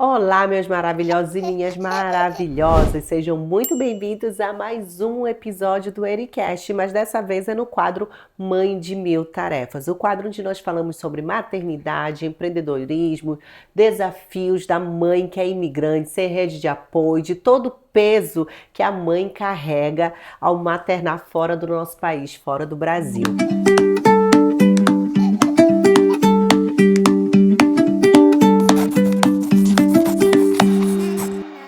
Olá, meus maravilhosos e minhas maravilhosas, sejam muito bem-vindos a mais um episódio do Ericast, mas dessa vez é no quadro Mãe de Mil Tarefas, o quadro onde nós falamos sobre maternidade, empreendedorismo, desafios da mãe que é imigrante, ser rede de apoio, de todo o peso que a mãe carrega ao maternar fora do nosso país, fora do Brasil.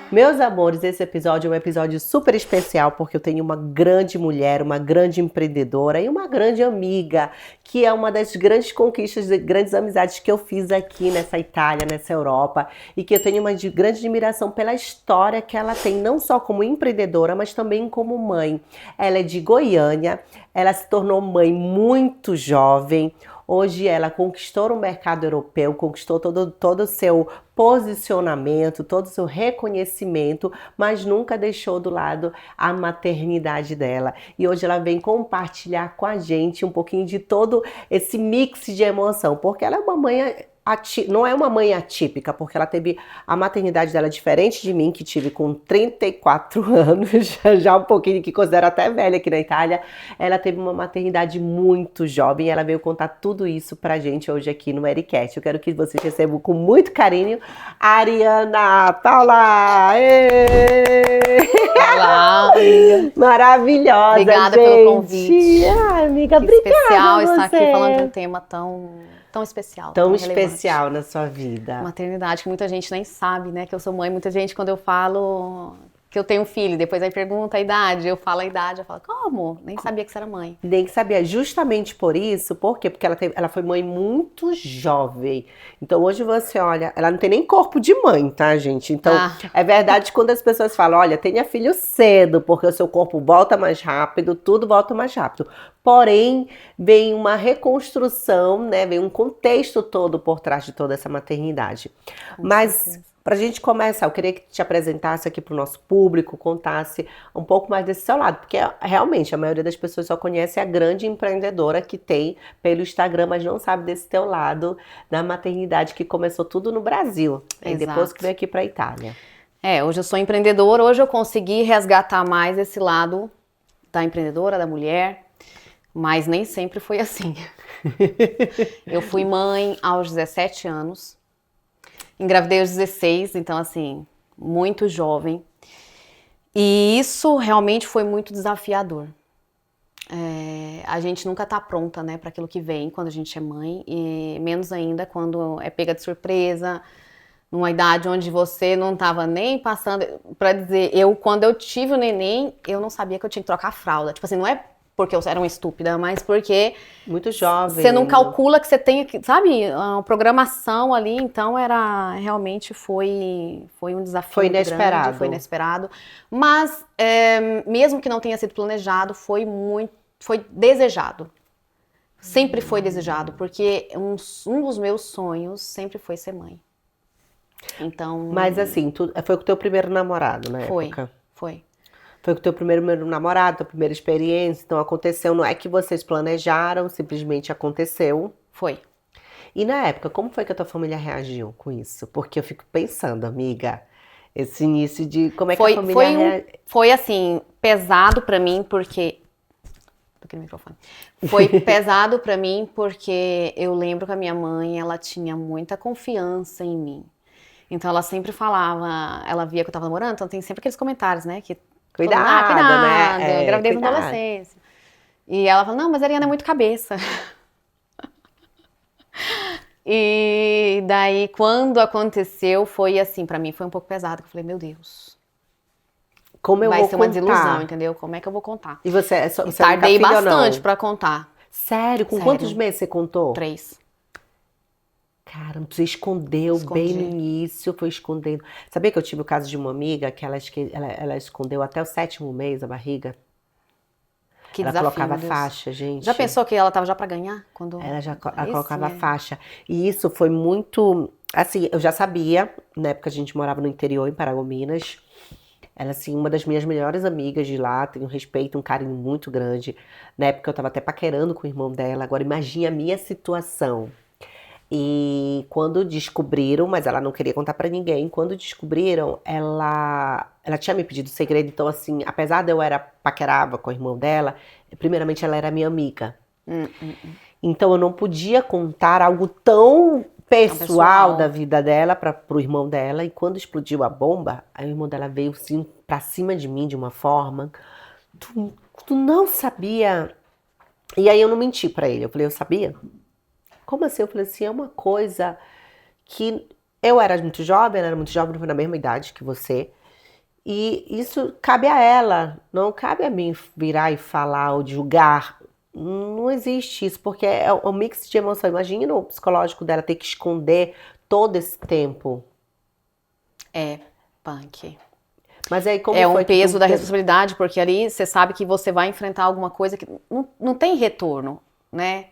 Meus amores, esse episódio é um episódio super especial porque eu tenho uma grande mulher, uma grande empreendedora e uma grande amiga, que é uma das grandes conquistas, grandes amizades que eu fiz aqui nessa Itália, nessa Europa, e que eu tenho uma grande admiração pela história que ela tem, não só como empreendedora, mas também como mãe. Ela é de Goiânia, ela se tornou mãe muito jovem. Hoje ela conquistou o mercado europeu, conquistou todo o seu posicionamento, todo o seu reconhecimento, mas nunca deixou do lado a maternidade dela. E hoje ela vem compartilhar com a gente um pouquinho de todo esse mix de emoção, porque ela é uma mãe não é uma mãe atípica, porque ela teve a maternidade dela diferente de mim, que tive com 34 anos, já um pouquinho, que considero até velha aqui na Itália. Ela teve uma maternidade muito jovem e ela veio contar tudo isso pra gente hoje aqui no Ericast. Eu quero que vocês recebam com muito carinho a Ariana Paula! Olá, amiga. Maravilhosa, obrigada gente. Pelo convite. Amiga, que obrigada especial a você. Estar aqui falando de um tema tão especial. Tão relevante. especial na sua vida. Maternidade, que muita gente nem sabe, né? Que eu sou mãe. Muita gente, quando eu falo que eu tenho um filho, depois aí pergunta a idade, eu falo a idade, eu falo, como? Nem sabia que você era mãe. Nem sabia, justamente por isso, por quê? Porque ela foi mãe muito jovem. Então hoje você olha, ela não tem nem corpo de mãe, tá, gente? Então é verdade quando as pessoas falam, olha, tenha filho cedo, porque o seu corpo volta mais rápido, tudo volta mais rápido. Porém, vem uma reconstrução, né? Vem um contexto todo por trás de toda essa maternidade. Mas pra gente começar, eu queria que te apresentasse aqui pro nosso público, contasse um pouco mais desse seu lado, porque realmente a maioria das pessoas só conhece a grande empreendedora que tem pelo Instagram, mas não sabe desse teu lado da maternidade que começou tudo no Brasil, e depois que veio aqui pra Itália. Hoje eu sou empreendedora, hoje eu consegui resgatar mais esse lado da empreendedora, da mulher, mas nem sempre foi assim. Eu fui mãe aos 17 anos. Engravidei aos 16, então assim, muito jovem. E isso realmente foi muito desafiador. A gente nunca tá pronta, né, para aquilo que vem quando a gente é mãe, e menos ainda quando é pega de surpresa, numa idade onde você não tava nem passando, para dizer, quando eu tive o neném, eu não sabia que eu tinha que trocar a fralda. Tipo assim, não é porque eu era uma estúpida, mas porque muito jovem. Você não calcula que você tem, sabe, uma programação ali, então realmente foi um desafio foi inesperado. Grande, foi inesperado. Mas mesmo que não tenha sido planejado, foi desejado. Sempre foi desejado, porque um dos meus sonhos sempre foi ser mãe. Então. Mas assim, foi com o teu primeiro namorado na época? Foi. Foi com o teu primeiro namorado, tua primeira experiência, então aconteceu, não é que vocês planejaram, simplesmente aconteceu. Foi. E na época, como foi que a tua família reagiu com isso? Porque eu fico pensando, amiga, esse início de como é que a família reagiu? Foi assim, pesado pra mim, porque... Aqui no microfone. Foi pesado pra mim porque eu lembro que a minha mãe, ela tinha muita confiança em mim. Então ela sempre falava, ela via que eu tava namorando, então tem sempre aqueles comentários, né, que cuidado, né? Gravidez na adolescência. E ela falou, não, mas a Ariana é muito cabeça. E daí, quando aconteceu, foi assim, pra mim foi um pouco pesado, que eu falei, meu Deus. Como eu vou contar? Vai ser uma desilusão, entendeu? Como é que eu vou contar? E você tardei bastante pra contar. Sério? Com quantos meses você contou? 3. Caramba, você escondeu bem no início, foi escondendo. Sabia que eu tive o caso de uma amiga que ela escondeu até o 7º mês a barriga? Que ela desafio, colocava faixa, gente. Já pensou que ela tava já pra ganhar? Ela colocava faixa. E isso foi muito... Assim, eu já sabia, na época a gente morava no interior, em Paragominas. Ela, assim, uma das minhas melhores amigas de lá, tenho um respeito, um carinho muito grande. Na época eu tava até paquerando com o irmão dela. Agora imagine a minha situação. E quando descobriram, mas ela não queria contar pra ninguém, quando descobriram, ela tinha me pedido segredo, então assim, apesar de eu era paquerava com o irmão dela, primeiramente ela era minha amiga. Então eu não podia contar algo tão pessoal da vida dela pro irmão dela, e quando explodiu a bomba, aí o irmão dela veio assim pra cima de mim de uma forma, tu não sabia. E aí eu não menti pra ele, eu falei, eu sabia? Como assim? Eu falei assim, é uma coisa que eu era muito jovem, ela era muito jovem, foi na mesma idade que você. E isso cabe a ela, não cabe a mim virar e falar ou julgar. Não existe isso, porque é um mix de emoção. Imagina o psicológico dela ter que esconder todo esse tempo. É, punk. Mas aí como É foi um que tu peso da teve... responsabilidade, porque ali você sabe que você vai enfrentar alguma coisa que não tem retorno, né?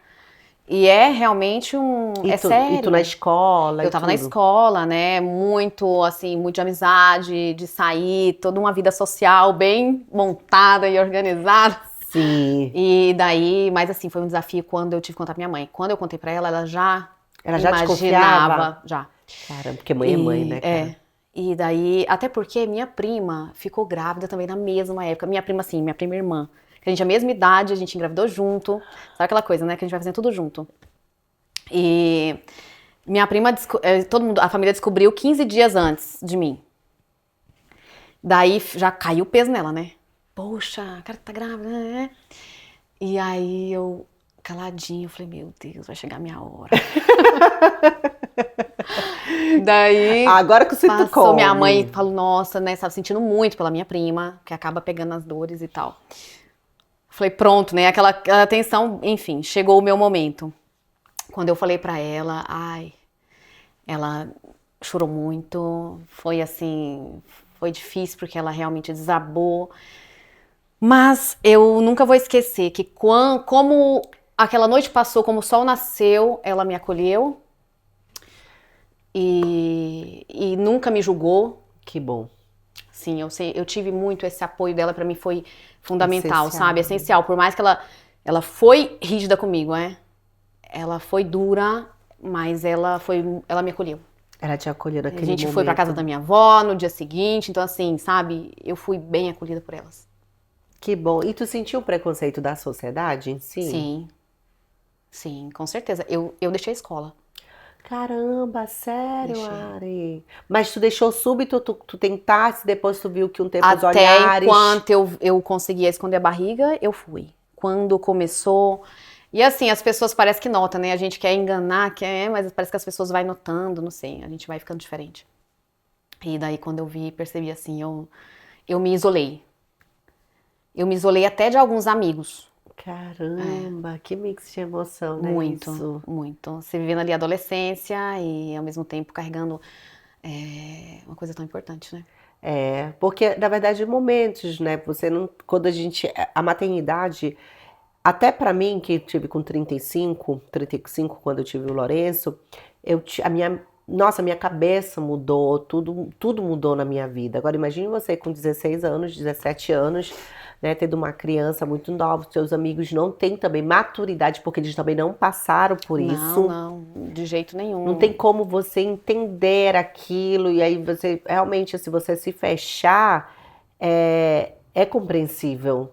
E é realmente é E tu na sério. escola Eu e tava na tudo. escola, né? Muito, assim, muito de amizade, de sair, toda uma vida social bem montada e organizada. Sim. E daí, mas assim, foi um desafio quando eu tive que contar pra minha mãe. Quando eu contei pra ela, ela já Ela já imaginava, desconfiava? já. Caramba, porque mãe é mãe, né, cara? E daí, até porque minha prima ficou grávida também na mesma época. Minha prima, assim, minha prima irmã. Que a gente é a mesma idade, a gente engravidou junto. Sabe aquela coisa, né? Que a gente vai fazendo tudo junto. E minha prima, todo mundo, a família descobriu 15 dias antes de mim. Daí já caiu o peso nela, né? Poxa, a cara tá grávida, né? E aí eu, caladinha, eu falei, meu Deus, vai chegar a minha hora. Daí Agora que eu sinto passou, minha mãe come. falou, nossa, né, estava sentindo muito pela minha prima, que acaba pegando as dores e tal. Falei, pronto, né, aquela tensão, enfim, chegou o meu momento. Quando eu falei pra ela, ai, ela chorou muito, foi assim, foi difícil porque ela realmente desabou. Mas eu nunca vou esquecer que como aquela noite passou, como o sol nasceu, ela me acolheu e nunca me julgou. Que bom. Sim, eu tive muito esse apoio dela, pra mim foi fundamental, Essencial. sabe? Essencial. Por mais que ela foi rígida comigo, né? Ela foi dura, mas ela me acolheu. Ela te acolheu A naquele gente foi pra casa momento. da minha avó no dia seguinte, então assim, sabe? Eu fui bem acolhida por elas. Que bom. E tu sentiu o preconceito da sociedade em si? Sim, sim, com certeza. Eu deixei a escola. Caramba, sério, Deixei. Ari? Mas tu deixou súbito, tu tentasse, depois tu viu que um tempo os Até olhares... enquanto eu conseguia esconder a barriga, eu fui. Quando começou. E assim, as pessoas parecem que notam, né? A gente quer enganar, mas parece que as pessoas vai notando, não sei, a gente vai ficando diferente. E daí, quando eu vi, percebi assim, eu me isolei. Eu me isolei até de alguns amigos. Caramba, que mix de emoção, né, Muito, isso? muito. Você vivendo ali a adolescência e ao mesmo tempo carregando uma coisa tão importante, né? É, porque na verdade momentos, né? Você não, quando a maternidade, até pra mim que tive com 35 quando eu tive o Lourenço, nossa, minha cabeça mudou, tudo mudou na minha vida. Agora imagine você com 16 anos, 17 anos, né, tendo uma criança muito nova, seus amigos não têm também maturidade porque eles também não passaram por isso. Não, de jeito nenhum. Não tem como você entender aquilo, e aí você realmente, se você se fechar, é compreensível.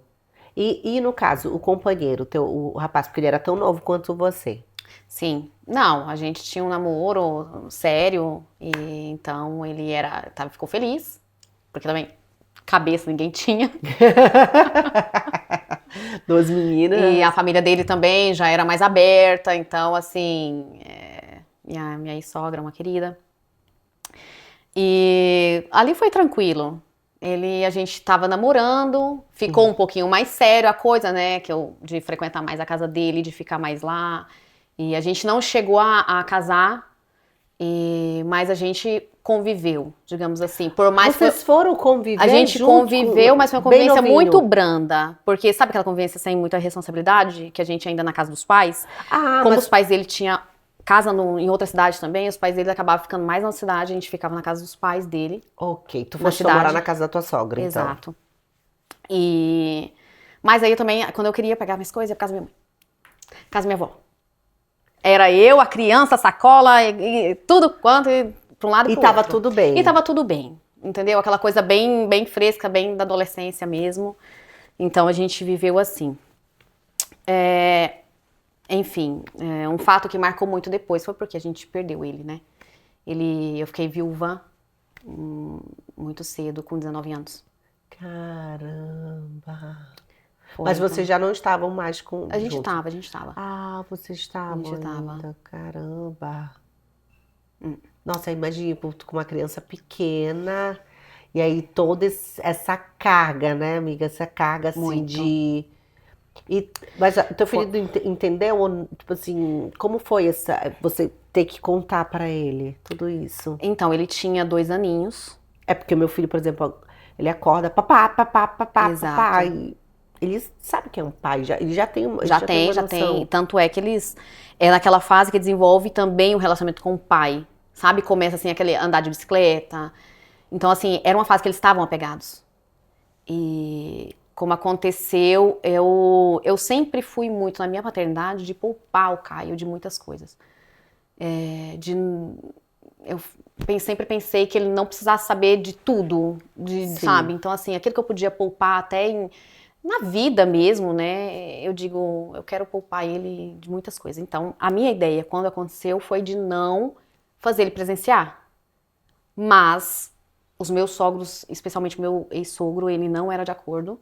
E no caso, o companheiro, o rapaz, porque ele era tão novo quanto você. Sim. Não, a gente tinha um namoro sério e então ficou feliz, porque também cabeça ninguém tinha. Duas meninas. E a família dele também já era mais aberta, então assim, minha ex-sogra, uma querida. E ali foi tranquilo. A gente tava namorando, ficou um pouquinho mais sério a coisa, né? De frequentar mais a casa dele, de ficar mais lá. E a gente não chegou a casar, mas a gente conviveu, digamos assim. Por mais Vocês foram conviver a gente junto conviveu, mas foi uma bem convivência novinho. muito branda. Porque sabe aquela convivência sem muita responsabilidade? Que a gente ainda na casa dos pais? Ah, Como mas os pais dele tinham casa em outra cidade também, os pais dele acabavam ficando mais na cidade, a gente ficava na casa dos pais dele. ok, tu Na foste morar cidade. na casa da tua sogra, então. Exato. Mas aí eu também, quando eu queria pegar minhas coisas, ia pra casa da minha mãe. Casa da minha avó. Era eu, a criança, a sacola, e tudo quanto, pra um lado e pro tava outro. tudo bem. E tava tudo bem, entendeu? Aquela coisa bem, bem fresca, bem da adolescência mesmo. Então a gente viveu assim. Enfim, um fato que marcou muito depois foi porque a gente perdeu ele, né? Eu fiquei viúva muito cedo, com 19 anos. Caramba. Foi, Mas então. vocês já não estavam mais A gente juntos? tava, a gente tava. Ah, vocês estavam A gente tava. ainda. Caramba. Nossa, imagina com uma criança pequena e aí toda essa carga, né, amiga? Essa carga assim Muito. Mas teu filho entendeu? Ou, tipo assim, como foi você ter que contar pra ele tudo isso? Então, ele tinha 2 aninhos. É porque o meu filho, por exemplo, ele acorda, papá, papá, papá, papá. Exato. E ele sabe que é um pai, ele já tem, ele Já já tem uma já noção. tem. Tanto é que eles. É naquela fase que desenvolve também o relacionamento com o pai. Sabe? Começa assim, aquele andar de bicicleta. Então, assim, era uma fase que eles estavam apegados. E como aconteceu, eu sempre fui muito na minha paternidade de poupar o Caio de muitas coisas. Eu sempre pensei que ele não precisasse saber de tudo, Sim. sabe? Então, assim, aquilo que eu podia poupar até na vida mesmo, né? Eu digo, eu quero poupar ele de muitas coisas. Então, a minha ideia, quando aconteceu, foi de não fazer ele presenciar. Mas os meus sogros, especialmente o meu ex-sogro, ele não era de acordo.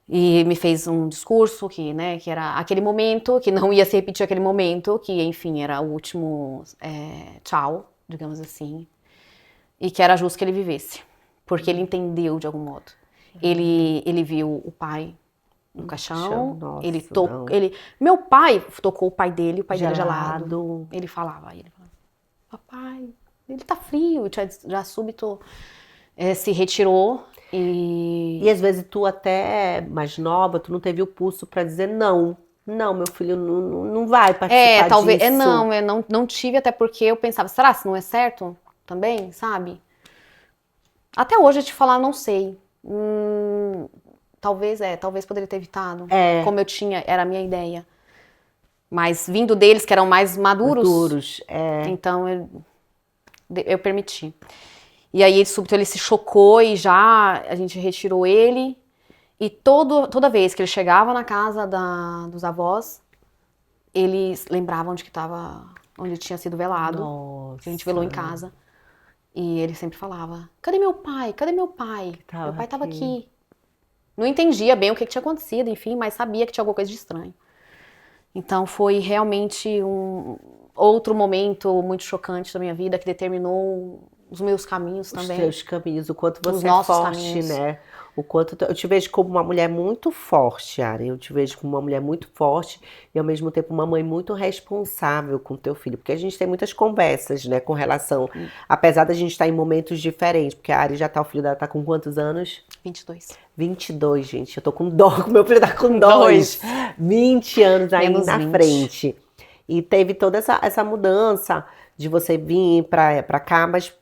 E me fez um discurso que, né, que era aquele momento, que não ia se repetir aquele momento, que, enfim, era o último tchau, digamos assim. E que era justo que ele vivesse. Porque ele entendeu de algum modo. Ele viu o pai no caixão, Nossa, meu pai tocou o pai dele era gelado. gelado. Ele falava, papai, ele tá frio, já súbito se retirou E às vezes tu até mais nova, tu não teve o pulso pra dizer não. Não, meu filho não vai participar talvez, disso. eu não tive, até porque eu pensava, será se não é certo também, sabe? Até hoje eu te falar, não sei. Talvez poderia ter evitado. Como eu tinha, era a minha ideia. Mas vindo deles, que eram mais maduros, então eu permiti. E aí, súbito, ele se chocou e já a gente retirou ele. E toda vez que ele chegava na casa dos avós, eles lembravam onde tinha sido velado. Nossa. Que a gente velou em casa. E ele sempre falava, cadê meu pai? Cadê meu pai? Meu pai estava aqui. Não entendia bem o que tinha acontecido, enfim, mas sabia que tinha alguma coisa de estranho. Então foi realmente um outro momento muito chocante da minha vida que determinou os meus caminhos também. Os teus caminhos, o quanto você é forte, caminhos. Né? O quanto eu te vejo como uma mulher muito forte, Ari. Eu te vejo como uma mulher muito forte e ao mesmo tempo uma mãe muito responsável com o teu filho, porque a gente tem muitas conversas, né, com relação, apesar da gente estar em momentos diferentes, porque a Ari o filho dela tá com quantos anos? 22. 22, gente. Eu tô com dó, meu filho tá com 2. 20 anos aí Menos na 20. frente. E teve toda essa mudança de você vir pra cá, mas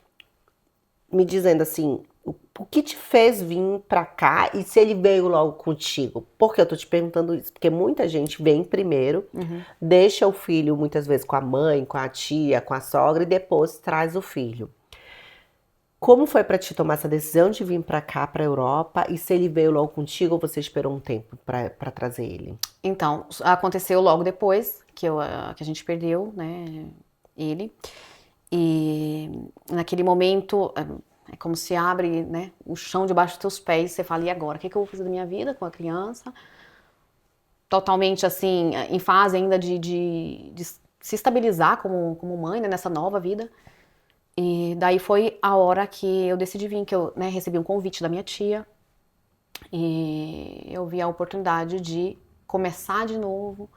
me dizendo assim, o que te fez vir pra cá e se ele veio logo contigo? Por que eu tô te perguntando isso? Porque muita gente vem primeiro, deixa o filho muitas vezes com a mãe, com a tia, com a sogra e depois traz o filho. Como foi pra ti tomar essa decisão de vir pra cá, pra Europa? E se ele veio logo contigo ou você esperou um tempo pra trazer ele? Então, aconteceu logo depois que a gente perdeu, né, ele. E naquele momento, é como se abre, né, o chão debaixo dos teus pés, você fala, e agora? O que eu vou fazer da minha vida com a criança? Totalmente, assim, em fase ainda de se estabilizar como mãe, né, nessa nova vida. E daí foi a hora que eu decidi vir, que eu, né, recebi um convite da minha tia. E eu vi a oportunidade de começar de novo,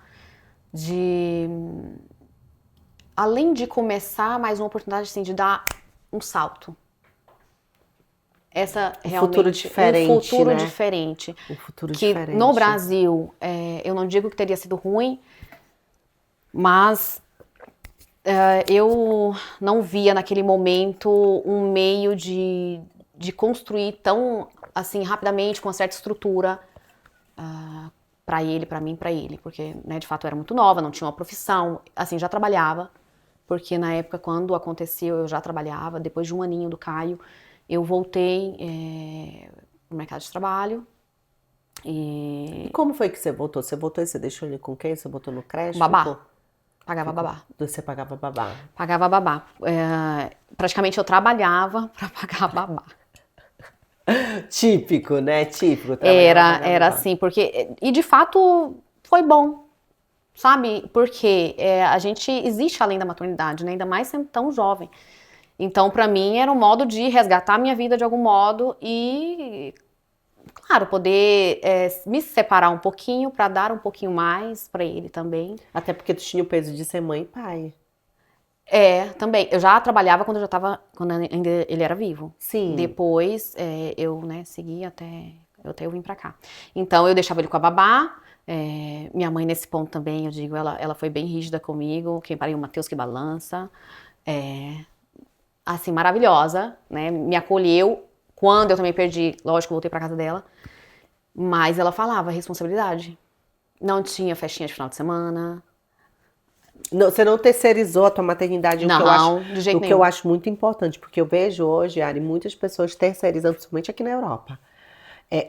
além de começar, mais uma oportunidade assim, de dar um salto. Essa realmente futuro diferente, um futuro né? diferente. Um futuro que diferente. No Brasil, eu não digo que teria sido ruim, mas eu não via naquele momento um meio de construir tão assim rapidamente, com uma certa estrutura, pra ele, pra mim, pra ele. Porque, né, de fato, eu era muito nova, não tinha uma profissão. Assim, já trabalhava. Porque na época, quando aconteceu, eu já trabalhava. Depois de um aninho do Caio, eu voltei no mercado de trabalho. E como foi que você voltou? Você voltou e você deixou ele com quem? Você botou no creche? Babá. Pagava babá. Você pagava babá. Pagava babá. Praticamente eu trabalhava pra pagar babá. Típico, né? Típico. Trabalhava, pagava Era babá. assim, porque... E de fato, foi bom. Sabe? Porque a gente existe além da maternidade, né? Ainda mais sendo tão jovem. Então, pra mim, era um modo de resgatar a minha vida de algum modo e, claro, poder me separar um pouquinho pra dar um pouquinho mais pra ele também. Até porque tu tinha o peso de ser mãe e pai. Também. Eu já trabalhava quando ainda ele era vivo. Sim. Depois, eu, né, segui até eu vim pra cá. Então, eu deixava ele com a babá. Minha mãe, nesse ponto também, eu digo, ela foi bem rígida comigo. Quem pariu, o Matheus que balança. Assim, maravilhosa, né? Me acolheu. Quando eu também perdi, lógico, voltei pra casa dela. Mas ela falava responsabilidade. Não tinha festinha de final de semana. Não, você não terceirizou a tua maternidade, Não, de jeito o que nenhum. eu acho muito importante, porque eu vejo hoje, Ari, muitas pessoas terceirizando, principalmente aqui na Europa.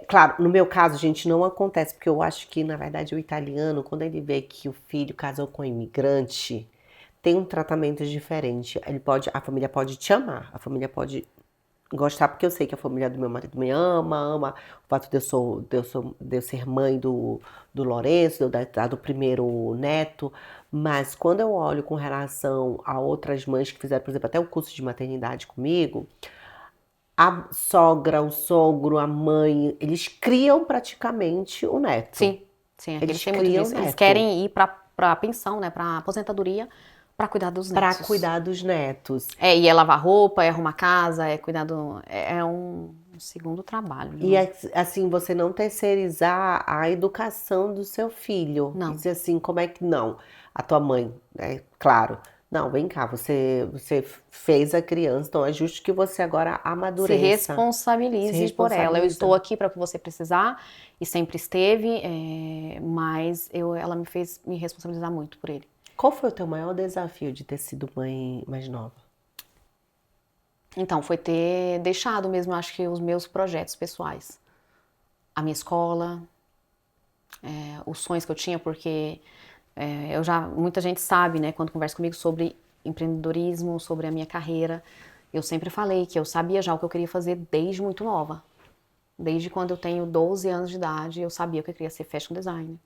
Claro, no meu caso, gente, não acontece, porque eu acho que, na verdade, o italiano, quando ele vê que o filho casou com um imigrante, tem um tratamento diferente. A família pode te amar, a família pode gostar, porque eu sei que a família do meu marido me ama o fato de eu ser mãe do Lourenço, do primeiro neto, mas quando eu olho com relação a outras mães que fizeram, por exemplo, até o curso de maternidade comigo, a sogra, o sogro, a mãe, eles criam praticamente o neto. Sim, aqui Eles tem muito criam disso. Eles neto. querem ir pra pensão, né? Pra aposentadoria, pra cuidar dos netos. Pra cuidar dos netos. E é lavar roupa, é arrumar casa, é cuidar do... É um segundo trabalho. E assim, você não terceirizar a educação do seu filho. Não. E dizer assim, como é que não? A tua mãe, né? Claro. Não, vem cá, você fez a criança, então é justo que você agora Se amadureça. responsabilize por ela. Eu estou aqui para o que você precisar e sempre esteve, mas ela me fez me responsabilizar muito por ele. Qual foi o teu maior desafio de ter sido mãe mais nova? Então, foi ter deixado mesmo, acho que, os meus projetos pessoais. A minha escola, os sonhos que eu tinha, porque muita gente sabe, né, quando conversa comigo sobre empreendedorismo, sobre a minha carreira, eu sempre falei que eu sabia já o que eu queria fazer desde muito nova. Desde quando eu tenho 12 anos de idade, eu sabia que eu queria ser fashion designer.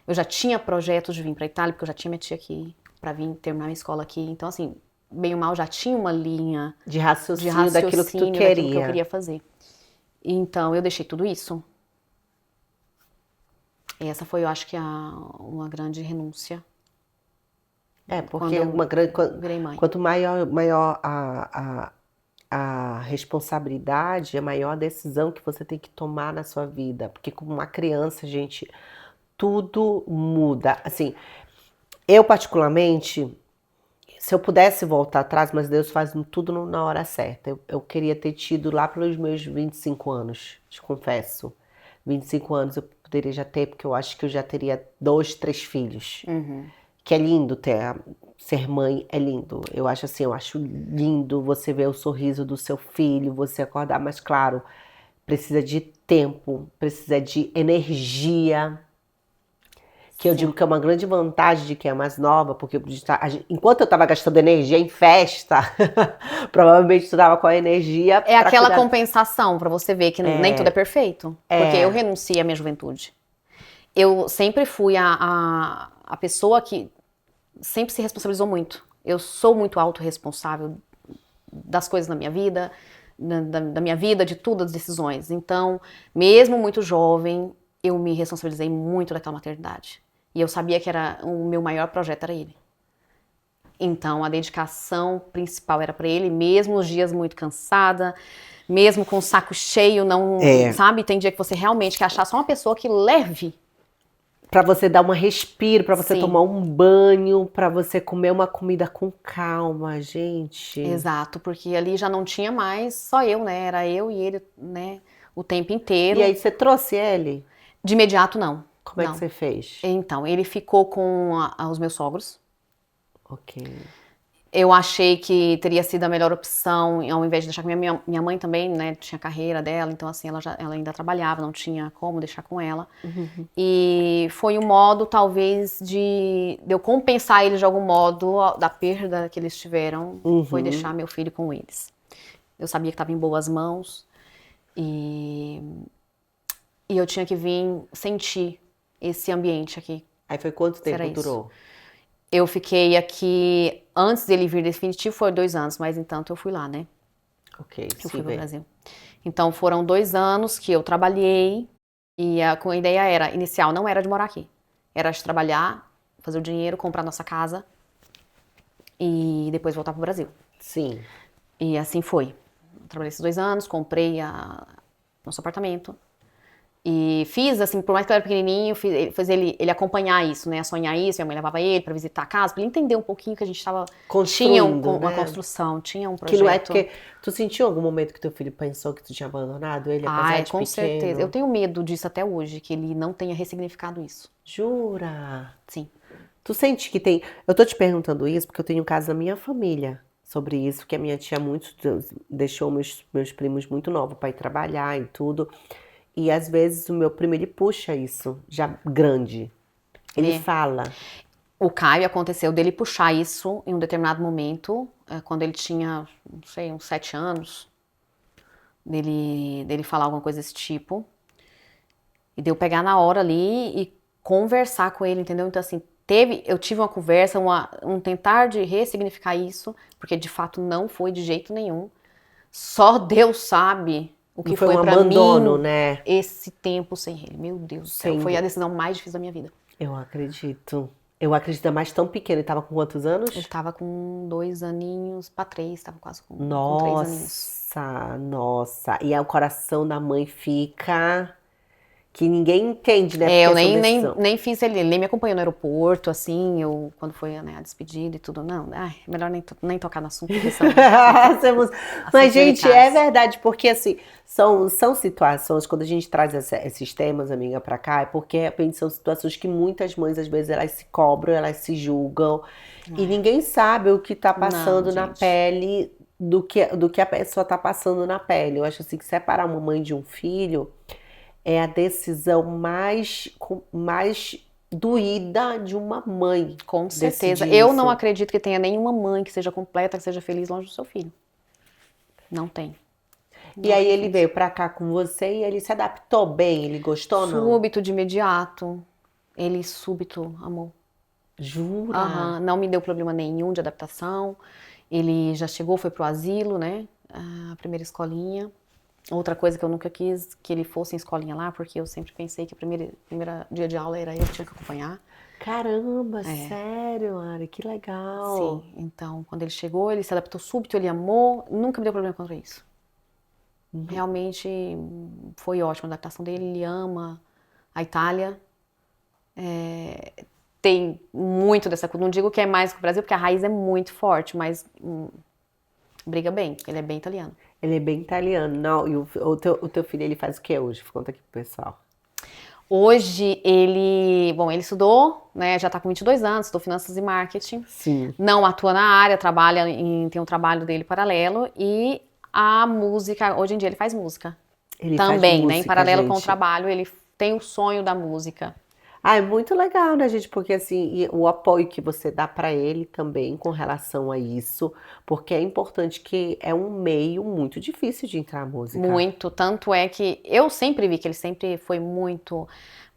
Eu já tinha projetos de vir para a Itália, porque eu já tinha minha tia aqui, para vir terminar minha escola aqui. Então, assim, bem ou mal, já tinha uma linha de raciocínio daquilo que tu daquilo que eu queria fazer. Então, eu deixei tudo isso. E essa foi, eu acho que, uma grande renúncia. Porque virei mãe. Quanto maior a responsabilidade, a maior a decisão que você tem que tomar na sua vida. Porque como uma criança, gente, tudo muda. Assim, eu particularmente, se eu pudesse voltar atrás, mas Deus faz tudo na hora certa. Eu queria ter tido lá pelos meus 25 anos, te confesso. 25 anos eu poderia já ter, porque eu acho que eu já teria 2, 3 filhos. Uhum. Que é lindo ser mãe, é lindo. Eu acho lindo você ver o sorriso do seu filho, você acordar, mas claro, precisa de tempo, precisa de energia. Que eu digo que é uma grande vantagem de quem é mais nova, porque enquanto eu estava gastando energia em festa, provavelmente tu estava com a energia. Aquela compensação para você ver que nem tudo é perfeito. Porque eu renunciei à minha juventude. Eu sempre fui a pessoa que sempre se responsabilizou muito. Eu sou muito autorresponsável das coisas na minha vida, da minha vida, de tudo, das decisões. Então, mesmo muito jovem, eu me responsabilizei muito daquela maternidade. E eu sabia que o meu maior projeto era ele. Então, a dedicação principal era para ele, mesmo os dias muito cansada, mesmo com o saco cheio, sabe? Tem dia que você realmente quer achar só uma pessoa que leve. Pra você dar um respiro, pra você tomar um banho, pra você comer uma comida com calma, gente. Exato, porque ali já não tinha mais só eu, né? Era eu e ele, né? O tempo inteiro. E aí você trouxe ele? De imediato, não. Como é que Não. você fez? Então, ele ficou com os meus sogros. Ok. Eu achei que teria sido a melhor opção, ao invés de deixar com minha mãe também, né, tinha carreira dela, então assim, ela ainda trabalhava, não tinha como deixar com ela. E foi um modo, talvez, de eu compensar eles de algum modo da perda que eles tiveram, foi deixar meu filho com eles. Eu sabia que estava em boas mãos e eu tinha que vir sentir esse ambiente aqui. Aí foi quanto tempo Era isso. durou? Eu fiquei aqui, antes dele vir definitivo, foi 2 anos, mas entanto eu fui lá, né? Ok, Eu fui sim, pro Brasil. Então foram 2 anos que eu trabalhei e a ideia era, inicial, não era de morar aqui. Era de trabalhar, fazer o dinheiro, comprar nossa casa e depois voltar pro Brasil. Sim. E assim foi. Eu trabalhei esses 2 anos, comprei nosso apartamento. E fiz, assim, por mais que eu era pequenininho, fiz ele acompanhar isso, né? Sonhar isso, minha mãe levava ele pra visitar a casa, pra ele entender um pouquinho que a gente tava... Tinha Construindo, uma né? construção, tinha um Que não é projeto. porque... Tu sentiu algum momento que teu filho pensou que tu tinha abandonado ele, apesar de Com pequeno? certeza. Eu tenho medo disso até hoje, que ele não tenha ressignificado isso. Jura? Sim. Tu sente que tem... Eu tô te perguntando isso porque eu tenho um caso na minha família sobre isso, que a minha tia deixou meus primos muito novos pra ir trabalhar e tudo. E às vezes o meu primo, ele puxa isso, já grande. Ele fala. O Caio aconteceu dele puxar isso em um determinado momento, quando ele tinha, não sei, uns 7 anos, dele falar alguma coisa desse tipo. E de eu pegar na hora ali e conversar com ele, entendeu? Então, assim, eu tive uma conversa, um tentar de ressignificar isso, porque de fato não foi de jeito nenhum. Só Deus sabe o Não que foi foi um pra abandono, mim né? esse tempo sem ele. Meu Deus do céu, foi a decisão mais difícil da minha vida. Eu acredito. Eu acredito, ainda mais tão pequeno. Ele tava com quantos anos? Ele tava com 2 aninhos pra 3, tava quase com 3 aninhos. Nossa. E aí o coração da mãe fica... Que ninguém entende, né? É, Porque eu essa decisão. nem fiz ele nem me acompanhou no aeroporto, assim, quando foi, né, a despedida e tudo. Não, é melhor nem tocar no assunto, porque são Mas, gente, é delicados. verdade, porque assim, são situações, quando a gente traz esses temas, amiga, pra cá, é porque, de repente, são situações que muitas mães, às vezes, elas se cobram, elas se julgam, e ninguém sabe o que tá passando Não, na gente. pele do que a pessoa tá passando na pele. Eu acho assim que separar uma mãe de um filho é a decisão mais doída de uma mãe. Com certeza. Decidir Eu isso. não acredito que tenha nenhuma mãe que seja completa, que seja feliz longe do seu filho. Não tem. E aí ele veio pra cá com você e ele se adaptou bem? Ele gostou ou não? Súbito, de imediato. Ele súbito amou. Jura? Aham, não me deu problema nenhum de adaptação. Ele já chegou, foi pro asilo, né? A primeira escolinha. Outra coisa que eu nunca quis que ele fosse em escolinha lá, porque eu sempre pensei que o primeiro dia de aula era eu que tinha que acompanhar. Caramba, sério, Ari, que legal. Sim, então quando ele chegou, ele se adaptou súbito, ele amou, nunca me deu problema contra isso. Realmente foi ótima a adaptação dele, ele ama a Itália. Tem muito dessa coisa, não digo que é mais que o Brasil, porque a raiz é muito forte, mas briga bem, ele é bem italiano. Ele é bem italiano. Não, e o teu filho, ele faz o que hoje? Conta aqui pro pessoal. Hoje ele estudou, né, já tá com 22 anos, estudou finanças e marketing. Sim. Não atua na área, tem um trabalho dele paralelo e a música, hoje em dia ele faz música. Ele Também, faz né, em música, paralelo com o gente. trabalho, ele tem o sonho da música. Ah, é muito legal, né, gente? Porque assim, e o apoio que você dá pra ele também com relação a isso, porque é importante que é um meio muito difícil de entrar a música. Muito, tanto é que eu sempre vi que ele sempre foi muito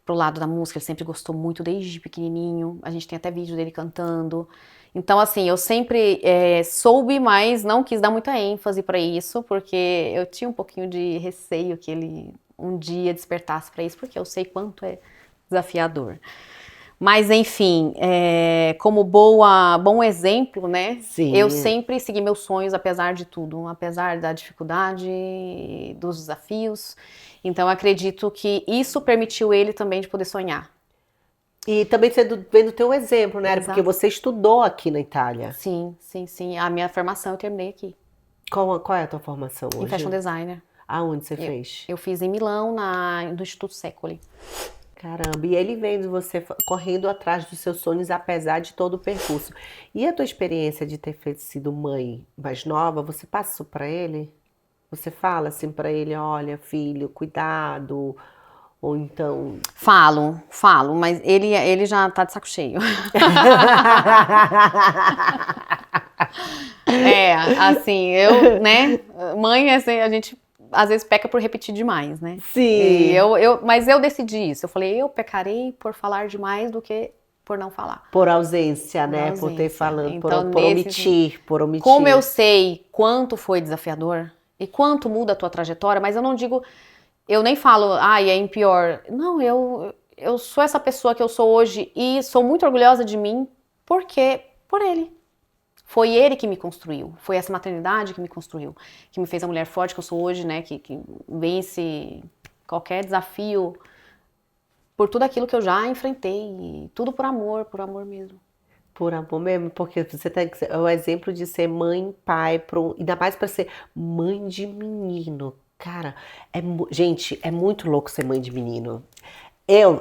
pro lado da música, ele sempre gostou muito desde pequenininho, a gente tem até vídeo dele cantando. Então, assim, eu sempre soube, mas não quis dar muita ênfase pra isso, porque eu tinha um pouquinho de receio que ele um dia despertasse pra isso, porque eu sei quanto é desafiador. Mas, enfim, como bom exemplo, né? Sim. Eu sempre segui meus sonhos, apesar de tudo, apesar da dificuldade, dos desafios. Então, eu acredito que isso permitiu ele também de poder sonhar. E também vendo o teu exemplo, né? Exato. Porque você estudou aqui na Itália. Sim, sim, sim. A minha formação eu terminei aqui, Qual é a tua formação em hoje? fashion designer. Aonde você fez? Eu fiz em Milão, no Instituto Secoli. Caramba, e ele vendo você correndo atrás dos seus sonhos, apesar de todo o percurso. E a tua experiência de ter sido mãe mais nova, você passa isso pra ele? Você fala assim pra ele, olha, filho, cuidado, ou então... Falo, mas ele já tá de saco cheio. Assim, né, mãe, assim, a gente às vezes peca por repetir demais, né? Sim. Mas eu decidi isso, eu falei, eu pecarei por falar demais do que por não falar. Por ausência, Por né? Por ter ausência. falado, Então, por omitir, por omitir. Como eu sei quanto foi desafiador e quanto muda a tua trajetória, mas eu não digo, eu nem falo, é em pior. Não, eu sou essa pessoa que eu sou hoje e sou muito orgulhosa de mim por ele. Foi ele que me construiu, foi essa maternidade que me construiu, que me fez a mulher forte que eu sou hoje, né? Que vence qualquer desafio por tudo aquilo que eu já enfrentei, e tudo por amor mesmo. Por amor mesmo, porque você tem que ser o exemplo de ser mãe, pai, ainda mais para ser mãe de menino. Cara, gente, é muito louco ser mãe de menino.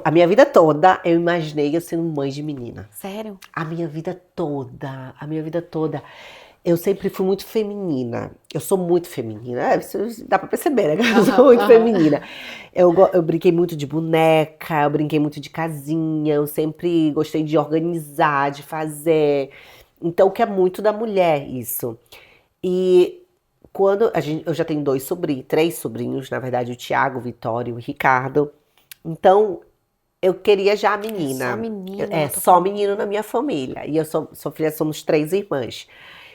A minha vida toda, eu imaginei eu sendo mãe de menina. Sério? A minha vida toda. Eu sempre fui muito feminina. Eu sou muito feminina. Isso dá pra perceber, né? Eu sou muito feminina. Eu brinquei muito de boneca, eu brinquei muito de casinha, eu sempre gostei de organizar, de fazer. Então, que é muito da mulher isso. E quando eu já tenho três sobrinhos, na verdade, o Thiago, o Vitório e o Ricardo. Então, eu queria já a menina. Só menino. Só menino na minha família. E eu sou filha, somos 3 irmãs.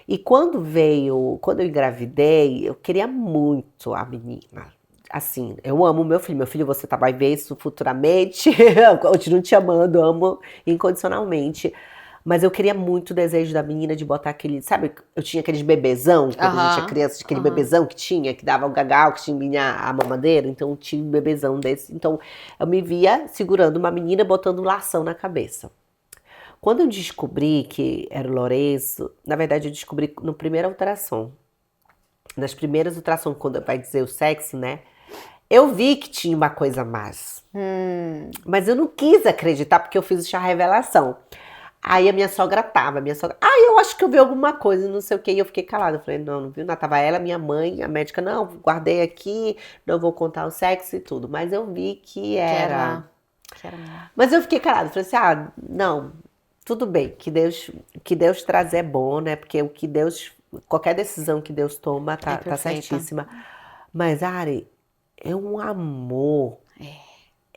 E quando eu engravidei, eu queria muito a menina. Assim, eu amo meu filho. Meu filho, você vai ver isso futuramente. Eu continuo te amando, amo incondicionalmente. Mas eu queria muito o desejo da menina de botar aquele... Sabe, eu tinha aqueles bebezão, quando a gente era criança, aquele bebezão que dava o gagal, que tinha a mamadeira. Então, eu tinha um bebezão desse. Então, eu me via segurando uma menina, botando um lação na cabeça. Quando eu descobri que era o Lourenço, na verdade, eu descobri no primeiro ultrassom. Nas primeiras ultrassons, quando vai dizer o sexo, né? Eu vi que tinha uma coisa a mais. Mas eu não quis acreditar, porque eu fiz a revelação. Aí a minha sogra tava, eu acho que eu vi alguma coisa, não sei o que, e eu fiquei calada. Eu falei, não viu nada. Tava ela, minha mãe, a médica, não, guardei aqui, não vou contar o sexo e tudo. Mas eu vi que era. Mas eu fiquei calada, falei assim, não, tudo bem, que Deus traz é bom, né? Porque qualquer decisão que Deus toma tá certíssima. Mas, Ari, é um amor.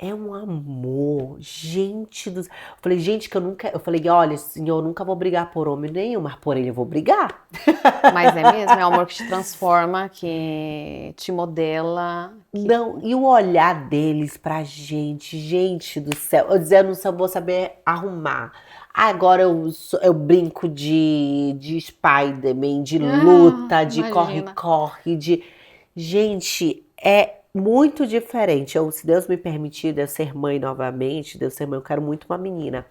É um amor, gente do... Eu falei, gente, eu falei, olha, Senhor, eu nunca vou brigar por homem nenhum, mas por ele eu vou brigar. Mas é mesmo, é o amor que te transforma, que te modela. Não, e o olhar deles pra gente do céu. Eu dizia, eu não vou saber arrumar. Agora eu brinco de Spider-Man, de luta, de corre-corre, de... Gente, é muito diferente. Se Deus me permitir de eu ser mãe novamente, eu quero muito uma menina.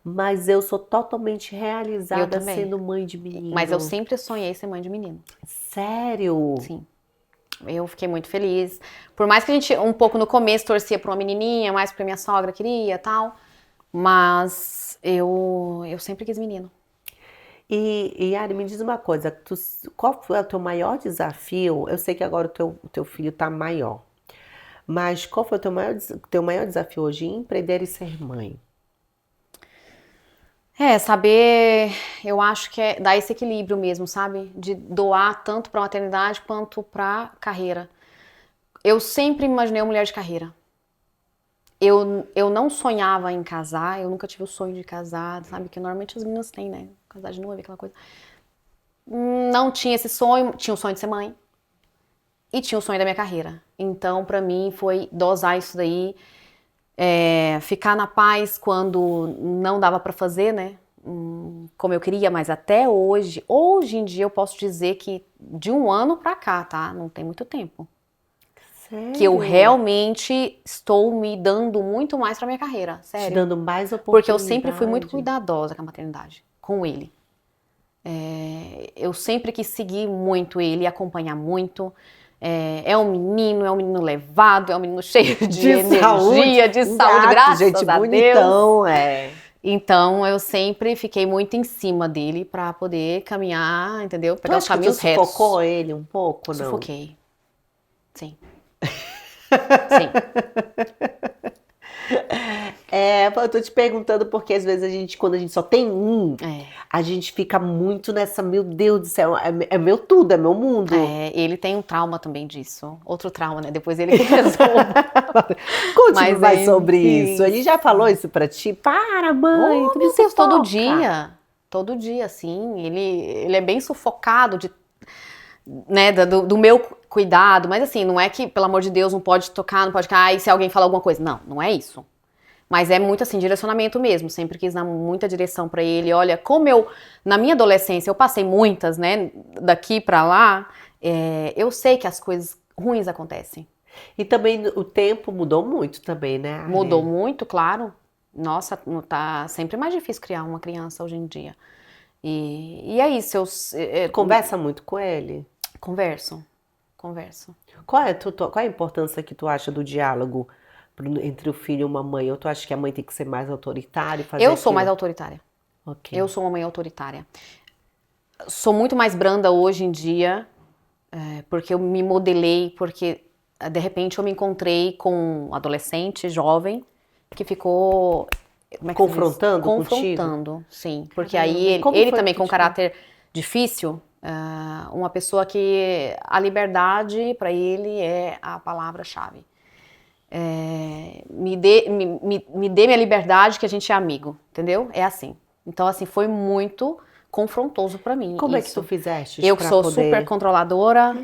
Mas eu sou totalmente realizada sendo mãe de menino. Mas eu sempre sonhei ser mãe de menino. Sério? Sim. Eu fiquei muito feliz. Por mais que a gente, um pouco no começo, torcia pra uma menininha, mais porque minha sogra queria e tal. Mas eu sempre quis menino. E Ari, me diz uma coisa, qual foi o teu maior desafio? Eu sei que agora o teu filho tá maior, mas qual foi o teu maior desafio hoje em empreender e ser mãe? Saber, eu acho que é dar esse equilíbrio mesmo, sabe? De doar tanto pra maternidade quanto pra carreira. Eu sempre me imaginei uma mulher de carreira. Eu não sonhava em casar, eu nunca tive o sonho de casar, sabe? Que normalmente as meninas têm, né? Casar de noiva, aquela coisa. Não tinha esse sonho, tinha o sonho de ser mãe. E tinha o sonho da minha carreira. Então, pra mim, foi dosar isso daí. Ficar na paz quando não dava pra fazer, né? Como eu queria, mas até hoje em dia eu posso dizer que de um ano pra cá, tá? Não tem muito tempo. Sério? Que eu realmente estou me dando muito mais pra minha carreira, sério. Te dando mais oportunidade. Porque eu sempre fui muito cuidadosa com a maternidade, com ele. Eu sempre quis seguir muito ele, acompanhar muito. É um menino levado, é um menino cheio de energia, saúde, de saúde, graças gente, a bonitão, Deus. é. Então, eu sempre fiquei muito em cima dele pra poder caminhar, entendeu? Tu Pegar os acha que tu caminhos retos. sufocou ele um pouco, não? Sufoquei. Sim. Sim. Eu tô te perguntando porque às vezes quando a gente só tem um, É. a gente fica muito nessa, meu Deus do céu, é meu tudo, é meu mundo. Ele tem um trauma também disso. Outro trauma, né? Depois ele que resolve. Conte-me Mas, mais sobre enfim. isso. Ele já falou isso pra ti? Para, mãe, Oh, tu meu me Deus, todo sufoca. dia. Todo dia, assim. Ele é bem sufocado né, do meu cuidado. Mas assim, não é que, pelo amor de Deus, não pode tocar, não pode ficar, e se alguém falar alguma coisa. Não, não é isso. Mas é muito assim, direcionamento mesmo. Sempre quis dar muita direção pra ele. Olha, na minha adolescência, eu passei muitas, né, daqui pra lá, eu sei que as coisas ruins acontecem. E também o tempo mudou muito também, né, Arlene? Mudou muito, claro. Nossa, tá sempre mais difícil criar uma criança hoje em dia. E é isso, Conversa muito com ele? converso. Qual é a importância que tu acha do diálogo entre o filho e uma mãe? Ou tu acha que a mãe tem que ser mais autoritária e fazer Eu sou aquilo? mais autoritária. Ok. Eu sou uma mãe autoritária. Sou muito mais branda hoje em dia, porque eu me modelei, porque de repente eu me encontrei com um adolescente, jovem, que ficou... Como é que se diz? Confrontando contigo? Confrontando, sim. Porque Caramba, aí como ele foi também que com te- caráter difícil, uma pessoa que a liberdade para ele é a palavra-chave. Me dê minha liberdade que a gente é amigo, entendeu? É assim. Então, assim, foi muito confrontoso para mim. Como é que isso. tu fizeste Eu que pra sou poder... super controladora,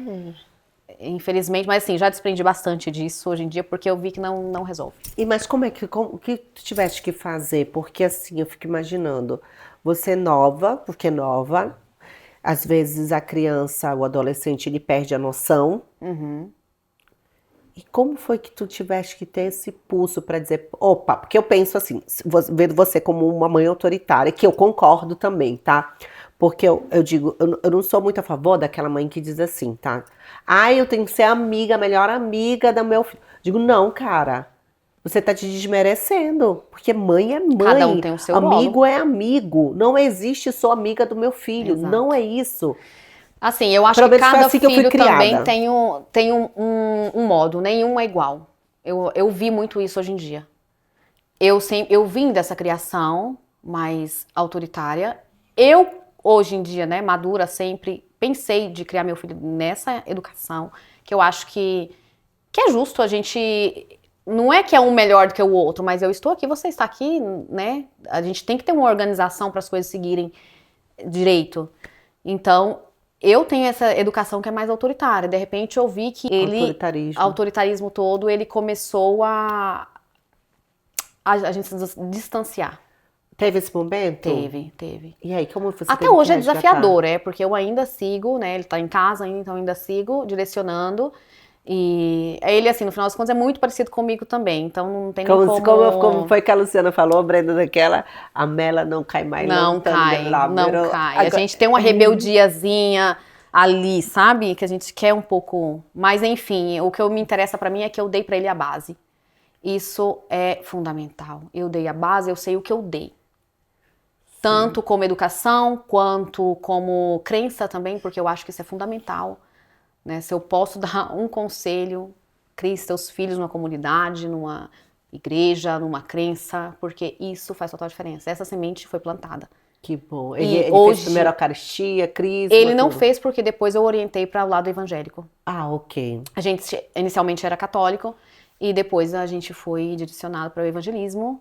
infelizmente, mas assim, já desprendi bastante disso hoje em dia, porque eu vi que não resolve. Mas o que tu tiveste que fazer? Porque assim, eu fico imaginando, você é nova, porque é nova, às vezes a criança, o adolescente, ele perde a noção. E como foi que tu tiveste que ter esse pulso pra dizer, opa, porque eu penso assim, vendo você como uma mãe autoritária, que eu concordo também, tá? Porque eu digo, eu não sou muito a favor daquela mãe que diz assim, tá? Ah, eu tenho que ser amiga, a melhor amiga do meu filho. Digo, não, cara, você tá te desmerecendo, porque mãe é mãe, Cada um tem o seu amigo rolo. é amigo, não existe sou amiga do meu filho, não Exato. é isso. Assim, eu acho Pelo que menos foi cada assim que eu fui filho também criada. tem um modo, nenhum é igual. Eu vi muito isso hoje em dia. Eu vim dessa criação mais autoritária. Eu, hoje em dia, né, madura, sempre pensei de criar meu filho nessa educação, que eu acho que é justo a gente. Não é que é um melhor do que o outro, mas eu estou aqui, você está aqui, né? A gente tem que ter uma organização para as coisas seguirem direito. Então, eu tenho essa educação que é mais autoritária. De repente, eu vi que autoritarismo todo, ele começou a gente se distanciar. Teve esse momento? Teve. E aí, como você Até teve que hoje é resgatar? desafiador, porque eu ainda sigo, né? Ele tá em casa ainda, então eu ainda sigo direcionando. E ele, assim, no final das contas, é muito parecido comigo também. Então não tem nem Como foi que a Luciana falou, Brenda, daquela, a Mela não cai mais Não cai. A gente tem uma Agora- rebeldiazinha ali, sabe? Que a gente quer um pouco. Mas enfim, o que me interessa pra mim é que eu dei pra ele a base. Isso é fundamental. Eu dei a base, eu sei o que eu dei. Tanto como educação, quanto como crença também, porque eu acho que isso é fundamental. Né? Se eu posso dar um conselho, crie seus filhos numa comunidade, numa igreja, numa crença, porque isso faz total diferença. Essa semente foi plantada. Que bom. E Ele hoje, fez primeiro a Eucaristia, Crisma, ele não tudo. fez porque depois eu orientei para o lado evangélico. Ah, ok. A gente inicialmente era católico e depois a gente foi direcionado para o evangelismo.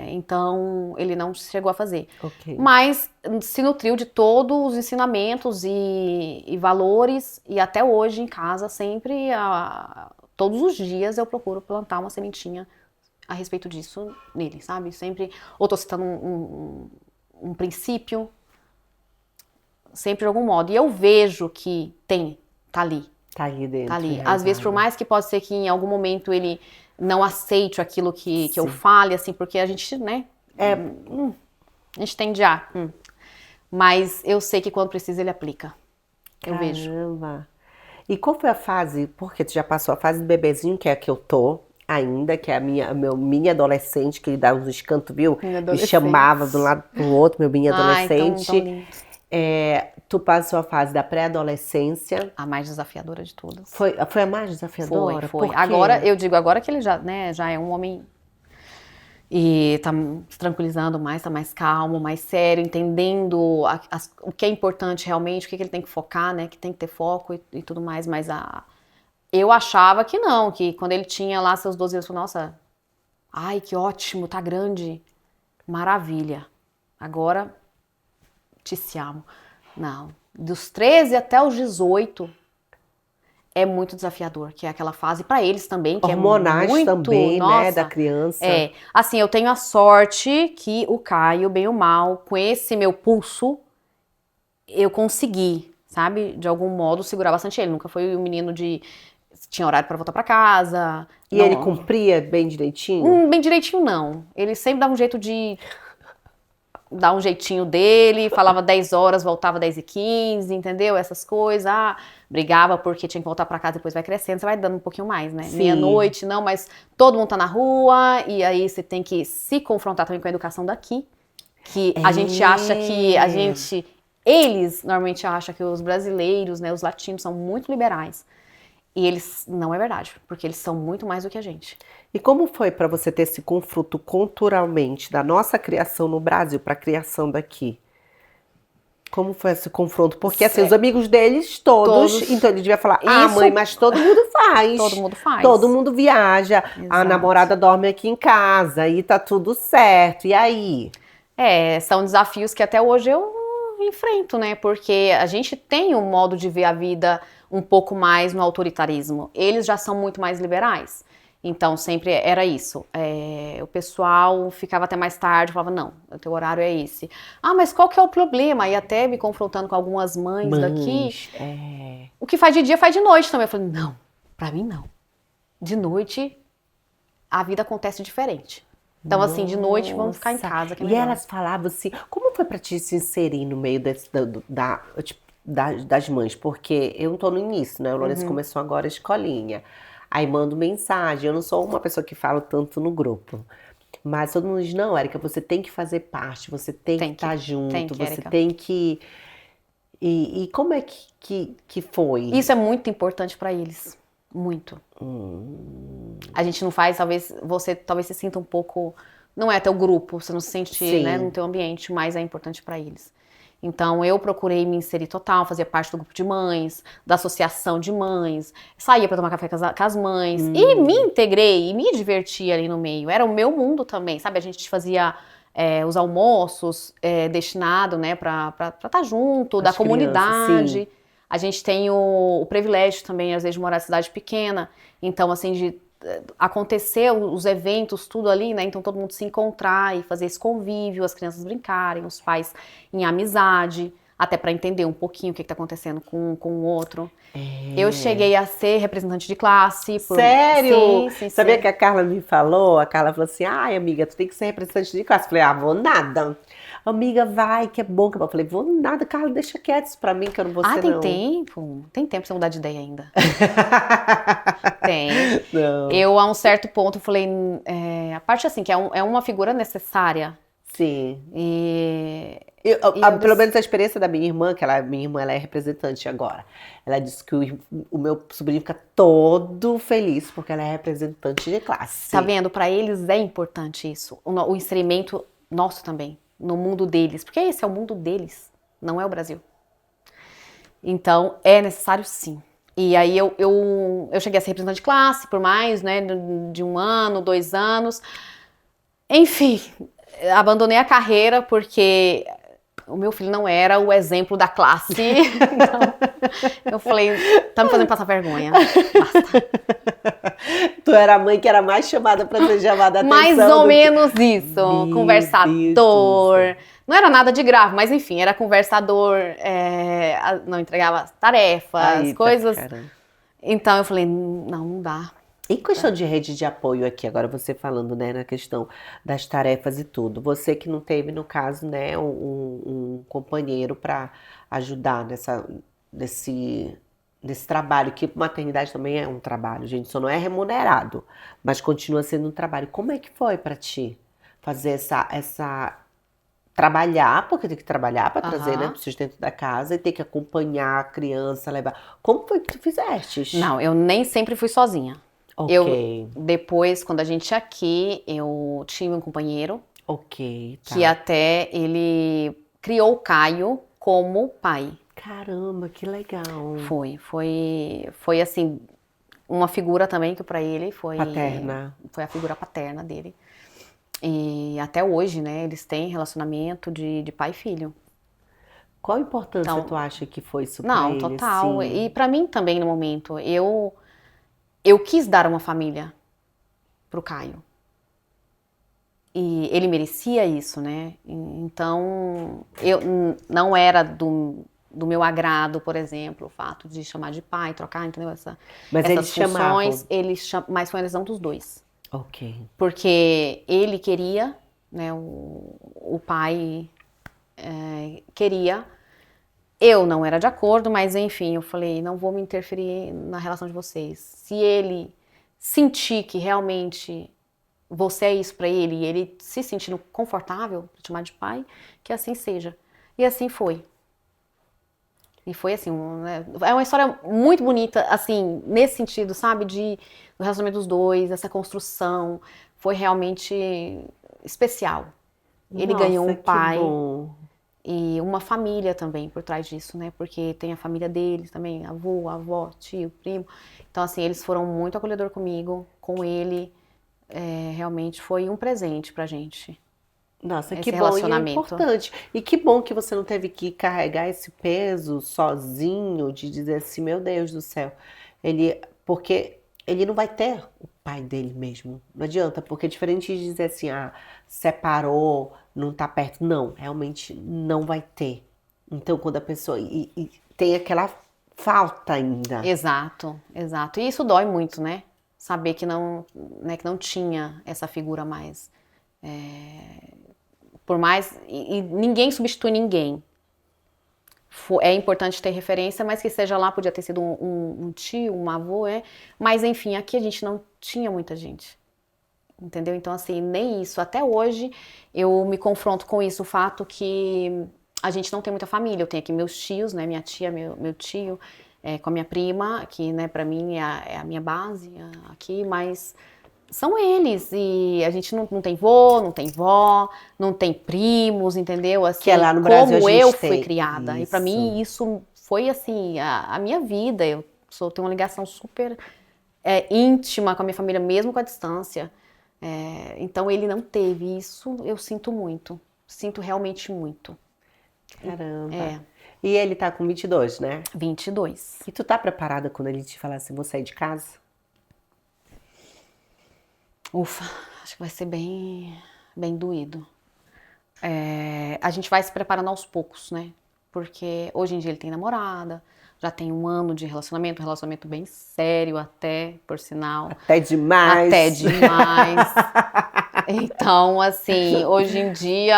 Então ele não chegou a fazer. Ok. Mas se nutriu de todos os ensinamentos e valores, e até hoje em casa, sempre, todos os dias, eu procuro plantar uma sementinha a respeito disso nele, sabe? Sempre, ou tô citando um princípio, sempre de algum modo. E eu vejo que tá ali. Tá ali dentro. Tá ali. Às vezes, por mais que pode ser que em algum momento ele não aceite aquilo que eu Sim. fale, assim, porque a gente, né? A gente tende a. Mas eu sei que quando precisa ele aplica. Eu vejo. Caramba. E qual foi a fase? Porque tu já passou a fase do bebezinho, que é a que eu tô ainda, que é meu mini adolescente, que ele dá uns escantos, viu? Minha Me chamava de um adolescente. lado pro outro, meu mini Ai, tão adolescente. lindo. Tu passou a fase da pré-adolescência. A mais desafiadora de todas. Foi a mais Foi, desafiadora? foi. Por Agora, quê? eu digo agora que ele já, né, já é um homem e tá se tranquilizando mais, tá mais calmo, mais sério, entendendo o que é importante realmente, o que ele tem que focar, né, que tem que ter foco e tudo mais, mas eu achava que não, que quando ele tinha lá seus 12 anos, eu falei, nossa, ai, que ótimo, tá grande, maravilha, agora te amo. Não, dos 13 até os 18 é muito desafiador, que é aquela fase pra eles também, que é Hormonais muito, também, né, da nossa, criança. assim, eu tenho a sorte que o Caio, bem ou mal, com esse meu pulso, eu consegui, sabe, de algum modo segurar bastante ele. Nunca foi um menino de tinha horário pra voltar pra casa, E ele não, cumpria bem direitinho? bem direitinho não. Ele sempre dava um jeito de dar um jeitinho dele, falava 10 horas, voltava 10h15, entendeu? Essas coisas. Brigava porque tinha que voltar pra casa, depois vai crescendo, você vai dando um pouquinho mais, né? Sim. Meia-noite, não, mas todo mundo tá na rua, e aí você tem que se confrontar também com a educação daqui, que a gente acha que eles normalmente acham que os brasileiros, né, os latinos são muito liberais. E eles, não é verdade, porque eles são muito mais do que a gente. E como foi para você ter esse confronto culturalmente da nossa criação no Brasil para a criação daqui? Como foi esse confronto? Porque assim, os amigos deles todos, então ele devia falar: "Ah, Isso mãe, mas todo mundo faz. todo mundo faz. Todo mundo viaja. A Exato. namorada dorme aqui em casa e tá tudo certo. E aí?" São desafios que até hoje eu enfrento, né? Porque a gente tem um modo de ver a vida um pouco mais no autoritarismo. Eles já são muito mais liberais. Então, sempre era isso. O pessoal ficava até mais tarde, falava, não, o teu horário é esse. Ah, mas qual que é o problema? E até me confrontando com algumas mães daqui. O que faz de dia, faz de noite também. Eu falei, não, pra mim não. De noite, a vida acontece diferente. Então, assim, de noite, vamos ficar em casa, que é E melhor. elas falavam assim, como foi pra ti se inserir no meio das mães? Porque eu não tô no início, né? O Lourenço começou agora a escolinha. Aí mando mensagem. Eu não sou uma pessoa que fala tanto no grupo. Mas todo mundo diz, não, Érica, você tem que fazer parte, você tem que estar junto, você Érica. tem que... E como é que foi? Isso é muito importante pra eles. Muito. A gente não faz, você talvez se sinta um pouco, não é teu grupo, você não se sente, né, no teu ambiente, mas é importante pra eles. Então eu procurei me inserir total, fazia parte do grupo de mães, da associação de mães, saía pra tomar café com as mães e me integrei e me divertia ali no meio. Era o meu mundo também, sabe? A gente fazia os almoços destinados, né, pra estar junto, da comunidade. A gente tem o privilégio também, às vezes, de morar em cidade pequena. Então, assim, de acontecer os eventos, tudo ali, né? Então, todo mundo se encontrar e fazer esse convívio, as crianças brincarem, os pais em amizade, até para entender um pouquinho o que está acontecendo com o outro. Eu cheguei a ser representante de classe. Sério? Sim. Sabia que a Carla me falou? A Carla falou assim, ai, amiga, tu tem que ser representante de classe. Eu falei, vou nada. Amiga, vai, que é bom. Eu falei, vou nada, Carla, deixa quieto isso pra mim, que eu não vou ser, não. Tem tempo pra você mudar de ideia ainda. Tem. Não. Eu, a um certo ponto, falei, a parte assim, que é uma figura necessária. Sim. Pelo menos a experiência da minha irmã, minha irmã ela é representante agora. Ela disse que o meu sobrinho fica todo feliz porque ela é representante de classe. Tá vendo? Pra eles é importante isso. O inserimento nosso também, no mundo deles. Porque esse é o mundo deles, não é o Brasil. Então, é necessário sim. E aí eu cheguei a ser representante de classe por mais, né, de 1 ano, 2 anos. Enfim, abandonei a carreira porque o meu filho não era o exemplo da classe. Então, eu falei, tá me fazendo passar vergonha. Basta. Tu era a mãe que era mais chamada pra ser chamada a atenção. Mais ou menos isso. Conversador. Não era nada de grave, mas enfim, era conversador, não entregava tarefas, coisas. Caramba. Então eu falei, não dá. E questão de rede de apoio aqui, agora você falando, né, na questão das tarefas e tudo. Você que não teve, no caso, né, um companheiro para ajudar desse trabalho, que maternidade também é um trabalho, gente, só não é remunerado, mas continua sendo um trabalho. Como é que foi pra ti fazer trabalhar, porque tem que trabalhar pra trazer, né, Aham. pro sustento da casa e ter que acompanhar a criança, levar. Como foi que tu fizestes? Não, eu nem sempre fui sozinha. Ok, Eu, depois, quando a gente ia aqui, eu tive um companheiro ok, que tá. até ele criou o Caio como pai. Caramba, que legal. Foi assim, uma figura também que pra ele Paterna. foi a figura paterna dele. E até hoje, né, eles têm relacionamento de pai e filho. Qual a importância tu Então, acha que foi isso pra não, ele, total. assim? E pra mim também no momento, eu quis dar uma família pro Caio. E ele merecia isso, né? Então, não era do meu agrado, por exemplo, o fato de chamar de pai, trocar, entendeu? Mas eles Essas chamavam. funções, mas foi uma decisão dos dois. Ok. Porque ele queria, né? O pai queria. Eu não era de acordo, mas enfim, eu falei, não vou me interferir na relação de vocês. Se ele sentir que realmente você é isso pra ele e ele se sentindo confortável pra te chamar de pai, que assim seja. E assim foi. E foi assim, né, é uma história muito bonita, assim, nesse sentido, sabe, do relacionamento dos dois, essa construção, foi realmente especial. Ele ganhou um Nossa, que pai bom. e uma família também por trás disso, né, porque tem a família deles também, avô, avó, tio, primo. Então, assim, eles foram muito acolhedor comigo, com ele, realmente foi um presente pra gente, Nossa, que esse bom e é relacionamento. importante. E que bom que você não teve que carregar esse peso sozinho, de dizer assim, meu Deus do céu. Porque ele não vai ter o pai dele mesmo. Não adianta, porque é diferente de dizer assim, ah, separou, não tá perto. Não, realmente não vai ter. Então, quando a pessoa. E tem aquela falta ainda. Exato, exato. E isso dói muito, né? Saber que não, né, que não tinha essa figura mais. Por mais. E ninguém substitui ninguém. É importante ter referência, mas que seja lá, podia ter sido um tio, um avô, Mas enfim, aqui a gente não tinha muita gente. Entendeu? Então, assim, nem isso. Até hoje eu me confronto com isso, o fato que a gente não tem muita família. Eu tenho aqui meus tios, né? Minha tia, meu tio, com a minha prima, que, né, pra mim é a minha base aqui, mas são eles. E a gente não tem vô, não tem vó, não tem primos, primos, Que é assim, lá no Brasil a como eu gente fui tem. criada. E pra Isso. mim isso foi, assim, a minha vida. Tenho uma ligação super íntima com a minha família, mesmo com a distância. Então ele não teve isso, eu sinto muito. Sinto realmente muito. Caramba. É, E ele tá com 22, né? 22. E tu tá preparada quando ele te falar assim, vou sair de casa? Ufa, acho que vai ser bem doído. A gente vai se preparando aos poucos, né? Porque hoje em dia ele tem namorada, já tem um ano de relacionamento, um relacionamento bem sério até, por sinal. Até Até demais. demais. Então, assim, hoje em dia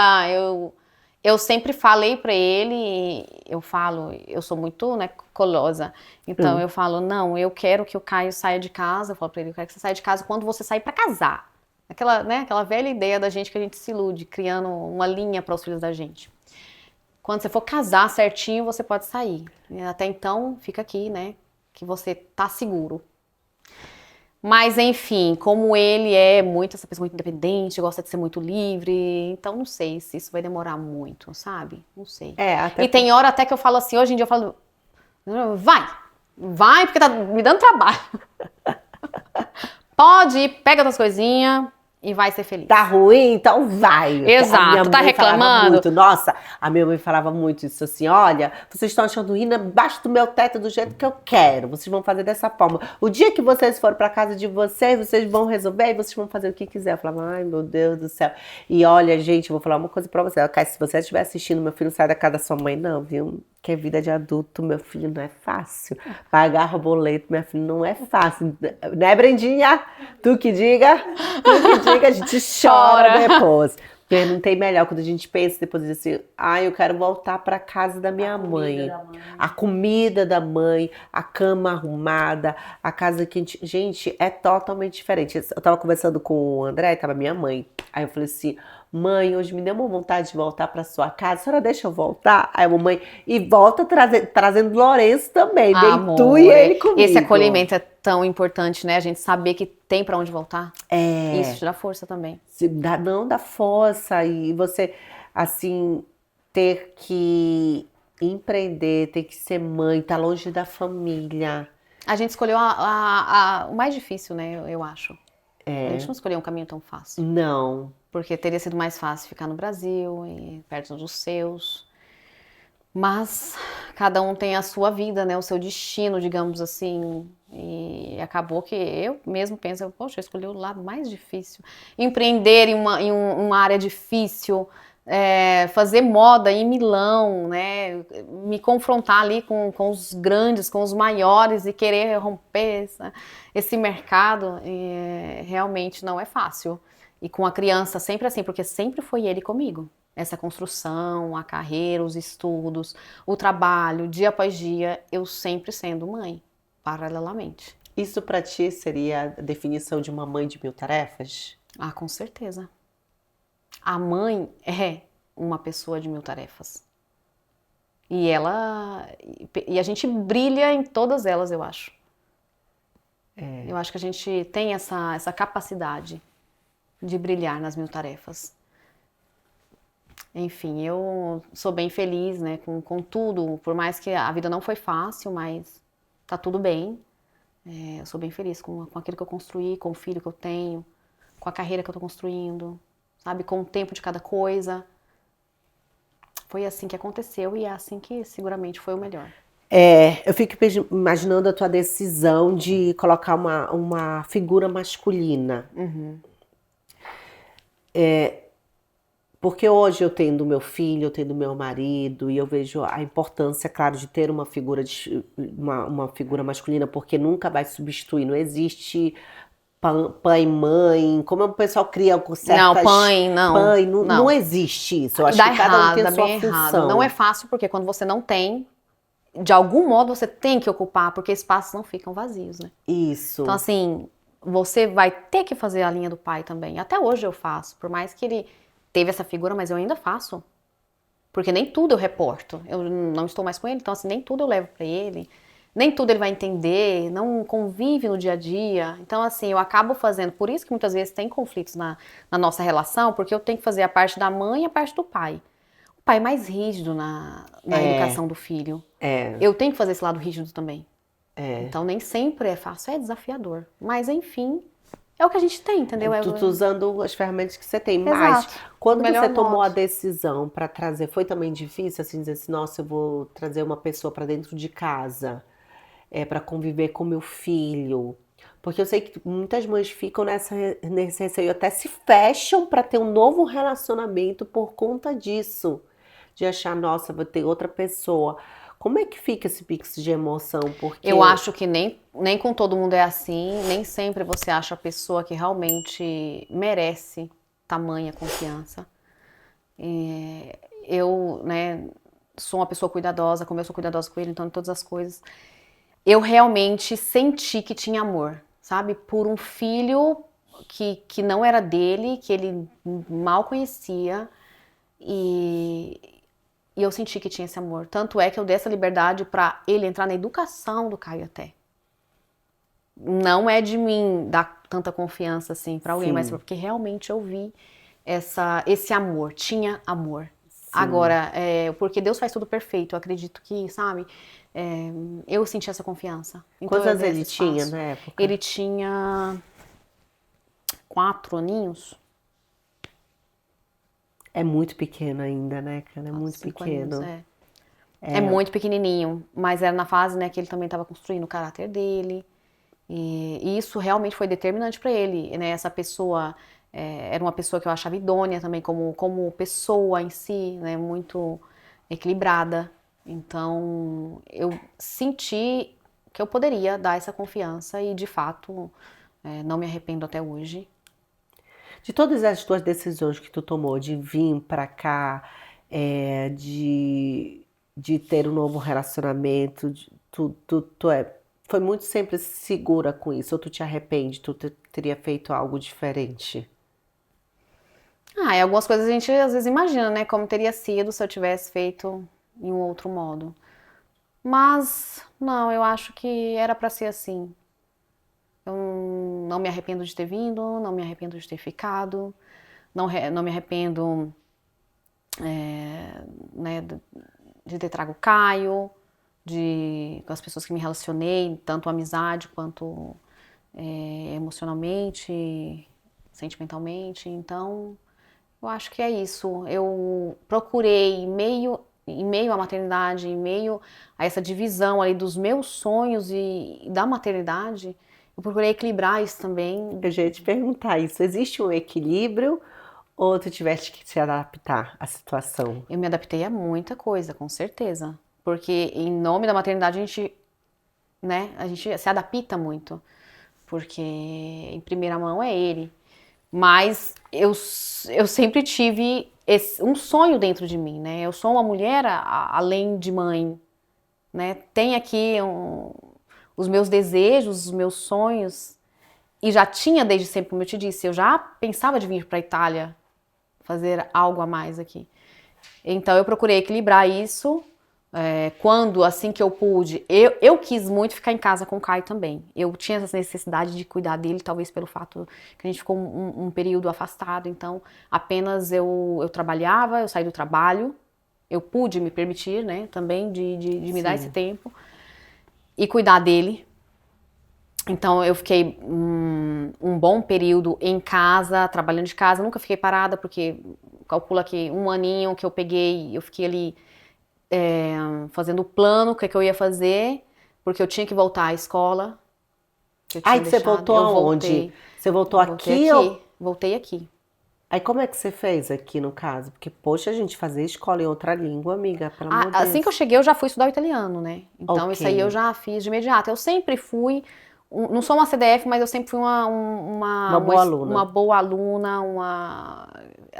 eu sempre falei pra ele, eu sou muito, né, colosa. Então Hum. eu falo, não, eu quero que o Caio saia de casa. Eu falo pra ele, eu quero que você saia de casa quando você sair pra casar. Aquela velha ideia da gente que a gente se ilude, criando uma linha para os filhos da gente. Quando você for casar certinho, você pode sair. Até então, fica aqui, né, que você tá seguro. Mas enfim, como ele é essa pessoa muito independente, gosta de ser muito livre, então não sei se isso vai demorar muito, sabe? Não sei. Até E tem hora até que eu falo assim, hoje em dia eu falo, vai, porque tá me dando trabalho. Pode ir, pega as coisinhas e vai ser feliz. tá ruim, então vai. A minha Exato, tá mãe falava reclamando? muito, nossa, a minha mãe falava muito isso assim, olha, vocês estão achando ruim embaixo do meu teto do jeito que eu quero, vocês vão fazer dessa forma. O dia que vocês forem pra casa de vocês vão resolver e vocês vão fazer o que quiser. Eu falava, ai meu Deus do céu. E olha, gente, eu vou falar uma coisa pra você, se você estiver assistindo, meu filho não sai da casa da sua mãe não, viu? Que vida de adulto, meu filho, não é fácil. Pagar o boleto, minha filha, não é fácil. Né, Brendinha? Tu que diga, a gente chora Chora. depois. Porque não tem melhor quando a gente pensa depois diz assim, eu quero voltar para casa da minha mãe. A comida da mãe, a cama arrumada, a casa que a gente... Gente, é totalmente diferente. Eu tava conversando com o André, tava minha mãe. Aí eu falei assim, mãe, hoje me deu uma vontade de voltar para sua casa. A senhora deixa eu voltar? Aí a mamãe, e volta trazendo Lourenço também. Vem tu e Amor, ele esse comigo. acolhimento é tão importante, né? A gente saber que tem pra onde voltar. Isso É. te dá força também. Não dá força e você, assim, ter que empreender, ter que ser mãe, tá longe da família. A gente escolheu o mais difícil, né? Eu acho. A gente não escolheu um caminho tão fácil. Não. Porque teria sido mais fácil ficar no Brasil e perto dos seus. Mas cada um tem a sua vida, né? O seu destino, digamos assim. E acabou que eu mesmo penso, poxa, eu escolhi o lado mais difícil. Empreender uma área difícil, fazer moda em Milão, né? Me confrontar ali com os grandes, com os maiores e querer romper esse mercado, realmente não é fácil. E com a criança sempre assim, porque sempre foi ele comigo. Essa construção, a carreira, os estudos, o trabalho, dia após dia, eu sempre sendo mãe, paralelamente. Isso pra ti seria a definição de uma mãe de 1000 tarefas? Ah, com certeza. A mãe é uma pessoa de 1000 tarefas. E a gente brilha em todas elas, eu acho. Eu acho que a gente tem essa capacidade de brilhar nas 1000 tarefas. Enfim, eu sou bem feliz, né, com tudo, por mais que a vida não foi fácil, mas tá tudo bem. Eu sou bem feliz com aquilo que eu construí, com o filho que eu tenho, com a carreira que eu tô construindo, sabe, com o tempo de cada coisa. Foi assim que aconteceu e é assim que seguramente foi o melhor. Eu fico imaginando a tua decisão de colocar uma figura masculina. Porque hoje eu tenho do meu filho, eu tenho do meu marido, e eu vejo a importância, claro, de ter uma figura, uma figura masculina, porque nunca vai substituir, não existe pai e mãe, como o pessoal cria com certas... Não, pai, não. Pai, não existe isso, eu acho Dá que cada um errado, tem a dá sua bem errado. função. Não é fácil porque quando você não tem, de algum modo você tem que ocupar, porque espaços não ficam vazios, né? Isso. Então assim, você vai ter que fazer a linha do pai também. Até hoje eu faço, por mais que ele teve essa figura, mas eu ainda faço. Porque nem tudo eu reporto. Eu não estou mais com ele, então assim, nem tudo eu levo pra ele. Nem tudo ele vai entender, não convive no dia a dia. Então assim, eu acabo fazendo. Por isso que muitas vezes tem conflitos na nossa relação, porque eu tenho que fazer a parte da mãe e a parte do pai. O pai é mais rígido na educação do filho. Eu tenho que fazer esse lado rígido também. Então nem sempre é fácil, é desafiador. Mas enfim, é o que a gente tem, entendeu? Tu usando as ferramentas que você tem. Exato. Mas quando Melhor você tomou modo. a decisão para trazer, foi também difícil assim dizer assim, nossa, eu vou trazer uma pessoa para dentro de casa, para conviver com meu filho. Porque eu sei que muitas mães ficam nesse receio, até se fecham para ter um novo relacionamento por conta disso. De achar, nossa, vou ter outra pessoa. Como é que fica esse mix de emoção? Porque Eu acho que nem com todo mundo é assim, nem sempre você acha a pessoa que realmente merece tamanha confiança. Eu, né, sou uma pessoa cuidadosa, como eu sou cuidadosa com ele, então em todas as coisas. Eu realmente senti que tinha amor, sabe? Por um filho que não era dele, que ele mal conhecia. E eu senti que tinha esse amor. Tanto é que eu dei essa liberdade pra ele entrar na educação do Caio até. Não é de mim dar tanta confiança assim pra alguém, mas porque realmente eu vi esse amor. Tinha amor. Agora, porque Deus faz tudo perfeito. Eu acredito que, sabe? Eu senti essa confiança. Então, quantos eu anos dei ele esse tinha espaço. na época? Ele tinha 4 aninhos. É muito pequeno ainda, né, cara? É muito 5 pequeno. aninhos, é muito pequenininho, mas era na fase, né, que ele também estava construindo o caráter dele. E isso realmente foi determinante para ele, né? Essa pessoa era uma pessoa que eu achava idônea também como pessoa em si, né? Muito equilibrada. Então eu senti que eu poderia dar essa confiança e de fato não me arrependo até hoje. De todas as tuas decisões que tu tomou, de vir pra cá, de ter um novo relacionamento, foi muito sempre segura com isso, ou tu te arrepende, teria feito algo diferente? E algumas coisas a gente às vezes imagina, né? Como teria sido se eu tivesse feito em um outro modo. Mas, não, eu acho que era pra ser assim. Eu não me arrependo de ter vindo, não me arrependo de ter ficado, não me arrependo, né, de ter trago o Caio, com as pessoas que me relacionei, tanto amizade quanto emocionalmente, sentimentalmente. Então, eu acho que é isso. Eu procurei, em meio à maternidade, em meio a essa divisão aí dos meus sonhos e da maternidade, eu procurei equilibrar isso também. Eu já ia te perguntar isso, existe um equilíbrio ou tu tiveste que se adaptar à situação? Eu me adaptei a muita coisa, com certeza. Porque em nome da maternidade a gente se adapta muito. Porque em primeira mão é ele. Mas eu sempre tive um sonho dentro de mim, né? Eu sou uma mulher além de mãe, né? Tem aqui os meus desejos, os meus sonhos. E já tinha desde sempre, como eu te disse, eu já pensava de vir para a Itália fazer algo a mais aqui. Então eu procurei equilibrar isso. Quando, assim que eu pude, eu quis muito ficar em casa com o Caio também. Eu tinha essa necessidade de cuidar dele, talvez pelo fato que a gente ficou um período afastado. Então, apenas eu trabalhava, eu saí do trabalho, eu pude me permitir, né, também de me dar esse tempo e cuidar dele. Então, eu fiquei um bom período em casa, trabalhando de casa. Nunca fiquei parada, porque calcula que um aninho que eu peguei, eu fiquei ali fazendo o plano, o que eu ia fazer, porque eu tinha que voltar à escola. Que eu tinha Você voltou aonde? Você voltou aqui ou... Voltei aqui. Aí como é que você fez aqui no caso? Porque, poxa, a gente fazer escola em outra língua, amiga, pelo amor de Deus. Assim que eu cheguei, eu já fui estudar o italiano, né? Então, isso aí eu já fiz de imediato. Eu sempre fui, não sou uma CDF, mas eu sempre fui Uma boa aluna. Uma boa aluna,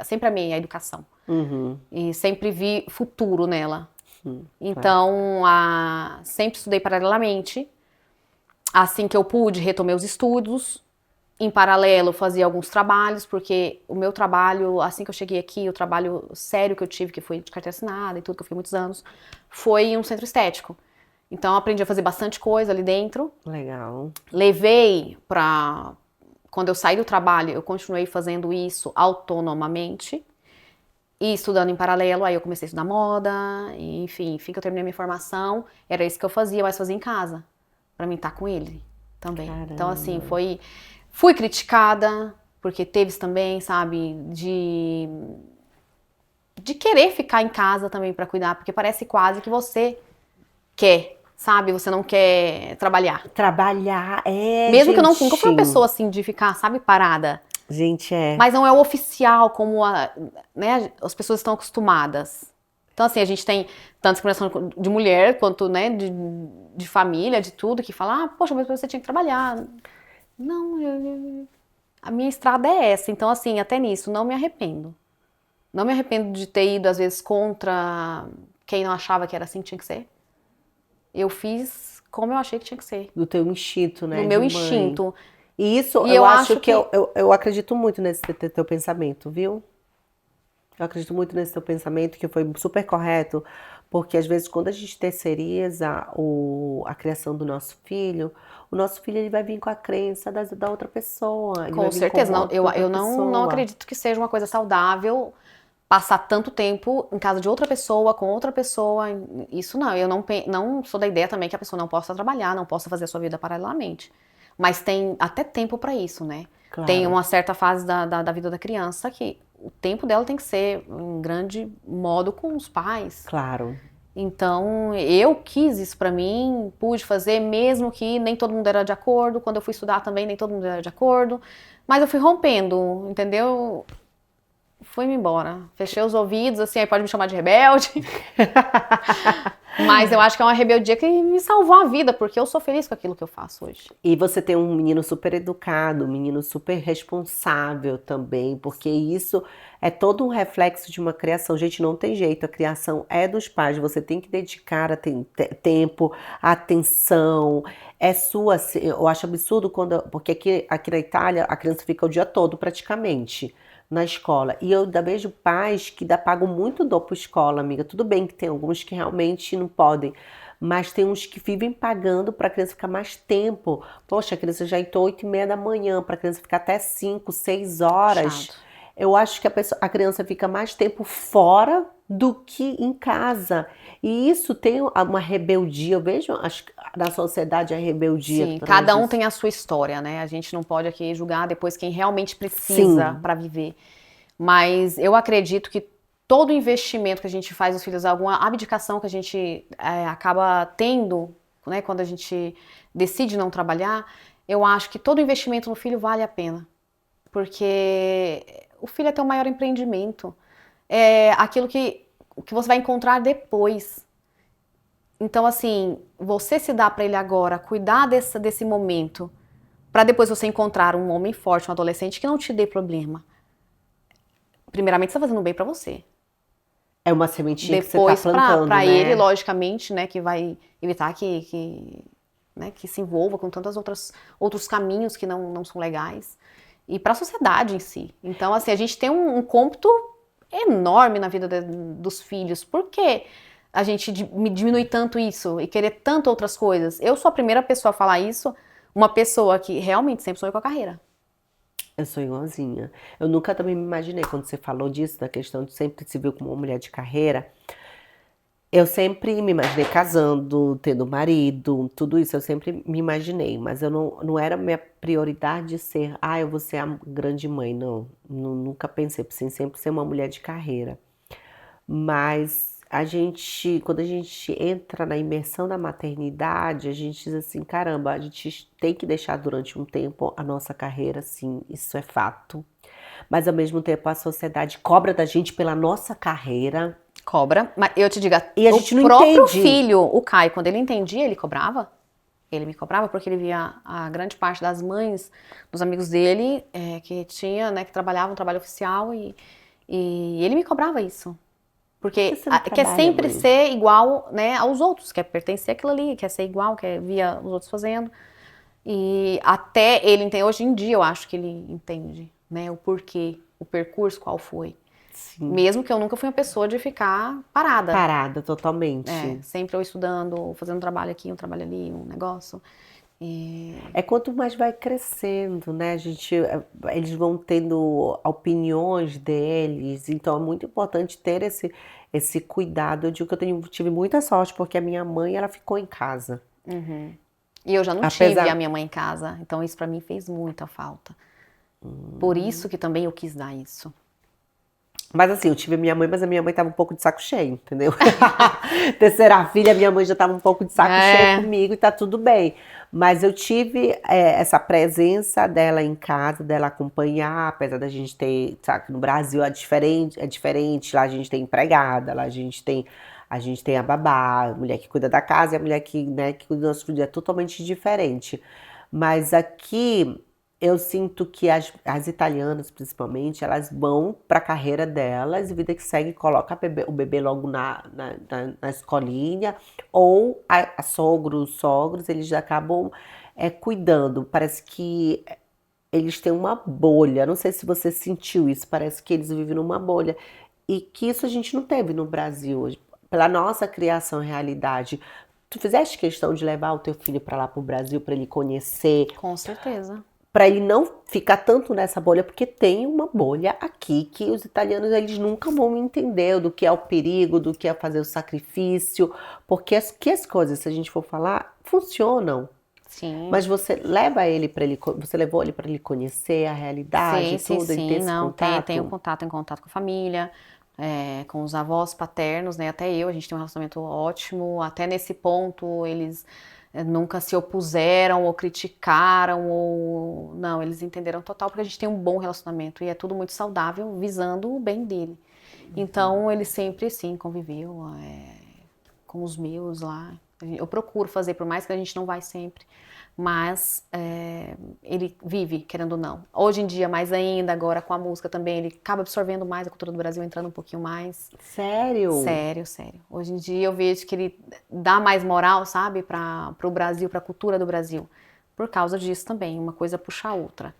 sempre amei a educação. E sempre vi futuro nela. Então, sempre estudei paralelamente. Assim que eu pude, retomei os estudos. Em paralelo, fazia alguns trabalhos, porque o meu trabalho, assim que eu cheguei aqui, o trabalho sério que eu tive, que foi de carteira assinada e tudo, que eu fiquei muitos anos, foi em um centro estético. Então, eu aprendi a fazer bastante coisa ali dentro. Legal. Levei pra... Quando eu saí do trabalho, eu continuei fazendo isso autonomamente. E estudando em paralelo, aí eu comecei a estudar moda, e, enfim que eu terminei minha formação, era isso que eu fazia, mas fazia em casa, pra mim estar com ele também. Caramba. Então, assim, fui criticada, porque teve também, sabe, de querer ficar em casa também pra cuidar, porque parece quase que você quer, sabe, você não quer trabalhar. Trabalhar, Mesmo gente. que eu nunca fui uma pessoa assim de ficar, sabe, parada. Gente, Mas não é o oficial, como né, as pessoas estão acostumadas. Então, assim, a gente tem tanta discriminação de mulher, quanto, né, de família, de tudo, que fala, poxa, mas você tinha que trabalhar. Não, a minha estrada é essa. Então, assim, até nisso, não me arrependo. Não me arrependo de ter ido, às vezes, contra quem não achava que era assim que tinha que ser. Eu fiz como eu achei que tinha que ser. Do teu instinto, né? Do meu instinto. E isso, eu acho que eu acredito muito nesse teu pensamento, viu? Eu acredito muito nesse teu pensamento, que foi super correto, porque às vezes quando a gente terceiriza a criação do nosso filho, o nosso filho ele vai vir com a crença da outra pessoa. Com certeza, eu não acredito que seja uma coisa saudável passar tanto tempo em casa de outra pessoa, com outra pessoa. Isso não, eu não sou da ideia também que a pessoa não possa trabalhar, não possa fazer a sua vida paralelamente. Mas tem até tempo para isso, né? Claro. Tem uma certa fase da vida da criança que o tempo dela tem que ser, em grande modo, com os pais. Claro. Então, eu quis isso pra mim, pude fazer, mesmo que nem todo mundo era de acordo. Quando eu fui estudar também, nem todo mundo era de acordo. Mas eu fui rompendo, entendeu? fui-me embora. Fechei os ouvidos, assim, aí pode me chamar de rebelde. Mas eu acho que é uma rebeldia que me salvou a vida, porque eu sou feliz com aquilo que eu faço hoje. E você tem um menino super educado, um menino super responsável também, porque isso é todo um reflexo de uma criação. Gente, não tem jeito, a criação é dos pais, você tem que dedicar tempo, atenção, é sua. Eu acho absurdo quando, porque aqui na Itália a criança fica o dia todo praticamente na escola. E eu ainda vejo pais que pagam muito dor para escola, amiga. Tudo bem que tem alguns que realmente não podem. Mas tem uns que vivem pagando para a criança ficar mais tempo. Poxa, a criança já entrou 8h30 da manhã, para a criança ficar até 5, 6 horas. Puxado. Eu acho que a criança fica mais tempo fora do que em casa. E isso tem uma rebeldia. Eu vejo na sociedade a rebeldia Sim, através cada um disso. tem a sua história, né? A gente não pode aqui julgar depois quem realmente precisa Sim, para viver. Mas eu acredito que todo investimento que a gente faz nos filhos, alguma abdicação que a gente acaba tendo, né, quando a gente decide não trabalhar, eu acho que todo investimento no filho vale a pena. Porque o filho é teu maior empreendimento. É aquilo que você vai encontrar depois. Então, assim, você se dá para ele agora, cuidar desse momento, para depois você encontrar um homem forte, um adolescente que não te dê problema. Primeiramente, você está fazendo bem para você. é uma sementinha que você está Depois, plantando, para ele, né? logicamente, né, que vai evitar né, que se envolva com tantos outros caminhos que não são legais. E para a sociedade em si. Então, assim, a gente tem um cômputo enorme na vida dos filhos. Por que a gente diminui tanto isso e querer tanto outras coisas? Eu sou a primeira pessoa a falar isso, uma pessoa que realmente sempre sonhou com a carreira. Eu sou igualzinha. Eu nunca também me imaginei, quando você falou disso, da questão de sempre se viu como uma mulher de carreira. Eu sempre me imaginei casando, tendo marido, tudo isso eu sempre me imaginei, mas eu não era minha prioridade ser, eu vou ser a grande mãe, não, nunca pensei, pensei sempre ser uma mulher de carreira. Mas quando a gente entra na imersão da maternidade, a gente diz assim, caramba, a gente tem que deixar durante um tempo a nossa carreira, sim, isso é fato. Mas ao mesmo tempo a sociedade cobra da gente pela nossa carreira Cobra. Mas eu te digo, e a o gente não próprio entende. filho, o Caio, quando ele entendia, ele cobrava. Ele me cobrava porque ele via a grande parte das mães, dos amigos dele, que tinha, né, que trabalhavam no trabalho oficial e ele me cobrava isso. Por que Porque você não quer trabalha, sempre mãe? ser igual, né, aos outros, quer pertencer àquilo ali, quer ser igual, quer via os outros fazendo. E até ele entender, hoje em dia eu acho que ele entende, né, o porquê, o percurso qual foi. Sim, Mesmo que eu nunca fui uma pessoa de ficar parada. parada totalmente. Sempre eu estudando, ou fazendo um trabalho aqui, um trabalho ali, um negócio. E... É quanto mais vai crescendo, né? Eles vão tendo opiniões deles, então é muito importante ter esse cuidado. Eu digo que tive muita sorte, porque a minha mãe, ela ficou em casa. Uhum. E eu já não tive a Apesar. minha mãe em casa, então isso pra mim fez muita falta. Por isso que também eu quis dar isso. Mas assim, eu tive a minha mãe, mas a minha mãe tava um pouco de saco cheio, entendeu? Terceira filha, minha mãe já tava um pouco de saco cheio É, comigo e tá tudo bem. Mas eu tive essa presença dela em casa, dela acompanhar, apesar da gente ter, sabe, que no Brasil é diferente, lá a gente tem empregada, lá a gente tem a babá, a mulher que cuida da casa e a mulher que, né, que cuida do nosso filho, é totalmente diferente. Mas aqui eu sinto que as italianas, principalmente, elas vão para a carreira delas e vida que segue, coloca o bebê logo na escolinha, ou a os sogros, eles acabam cuidando. Parece que eles têm uma bolha. Não sei se você sentiu isso, parece que eles vivem numa bolha. E que isso a gente não teve no Brasil hoje. Pela nossa criação e realidade. Tu fizeste questão de levar o teu filho para lá para o Brasil para ele conhecer, com certeza. para ele não ficar tanto nessa bolha, porque tem uma bolha aqui que os italianos eles nunca vão entender do que é o perigo, do que é fazer o sacrifício, porque as coisas, se a gente for falar, funcionam. Sim, Mas você levou ele para ele conhecer a realidade, sim, e sim, tudo, ele ter sim. esse Não, tenho contato. contato, tenho contato com a família, com os avós paternos, né? Até eu, a gente tem um relacionamento ótimo. Até nesse ponto, eles nunca se opuseram ou criticaram ou não, eles entenderam total porque a gente tem um bom relacionamento e é tudo muito saudável visando o bem dele. Então ele sempre sim conviveu com os meus lá. Eu procuro fazer, por mais que a gente não vai sempre, mas ele vive, querendo ou não. Hoje em dia, mais ainda, agora com a música também, ele acaba absorvendo mais a cultura do Brasil, entrando um pouquinho mais. Sério? Sério, sério. Hoje em dia eu vejo que ele dá mais moral, sabe, para o Brasil, para a cultura do Brasil. Por causa disso também, uma coisa puxa a outra.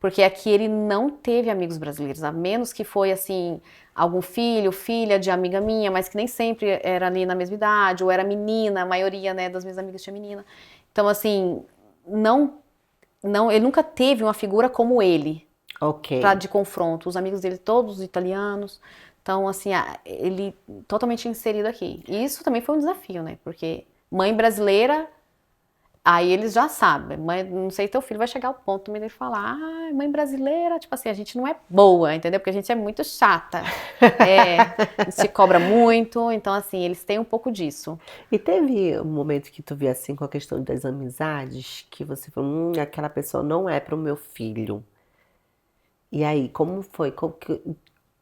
Porque aqui ele não teve amigos brasileiros, a menos que foi assim, algum filho, filha de amiga minha, mas que nem sempre era ali na mesma idade, ou era menina, a maioria, né, das minhas amigas tinha menina. Então, assim, ele nunca teve uma figura como ele, de confronto. Os amigos dele, todos italianos. Então, assim, ele totalmente inserido aqui. E isso também foi um desafio, né? Porque mãe brasileira, aí eles já sabem. Mãe, não sei se teu filho vai chegar ao ponto também de falar, mãe brasileira, tipo assim, a gente não é boa, entendeu? Porque a gente é muito chata. A gente se cobra muito. Então, assim, eles têm um pouco disso. E teve um momento que tu viu assim com a questão das amizades, que você falou, aquela pessoa não é para o meu filho. E aí, como foi?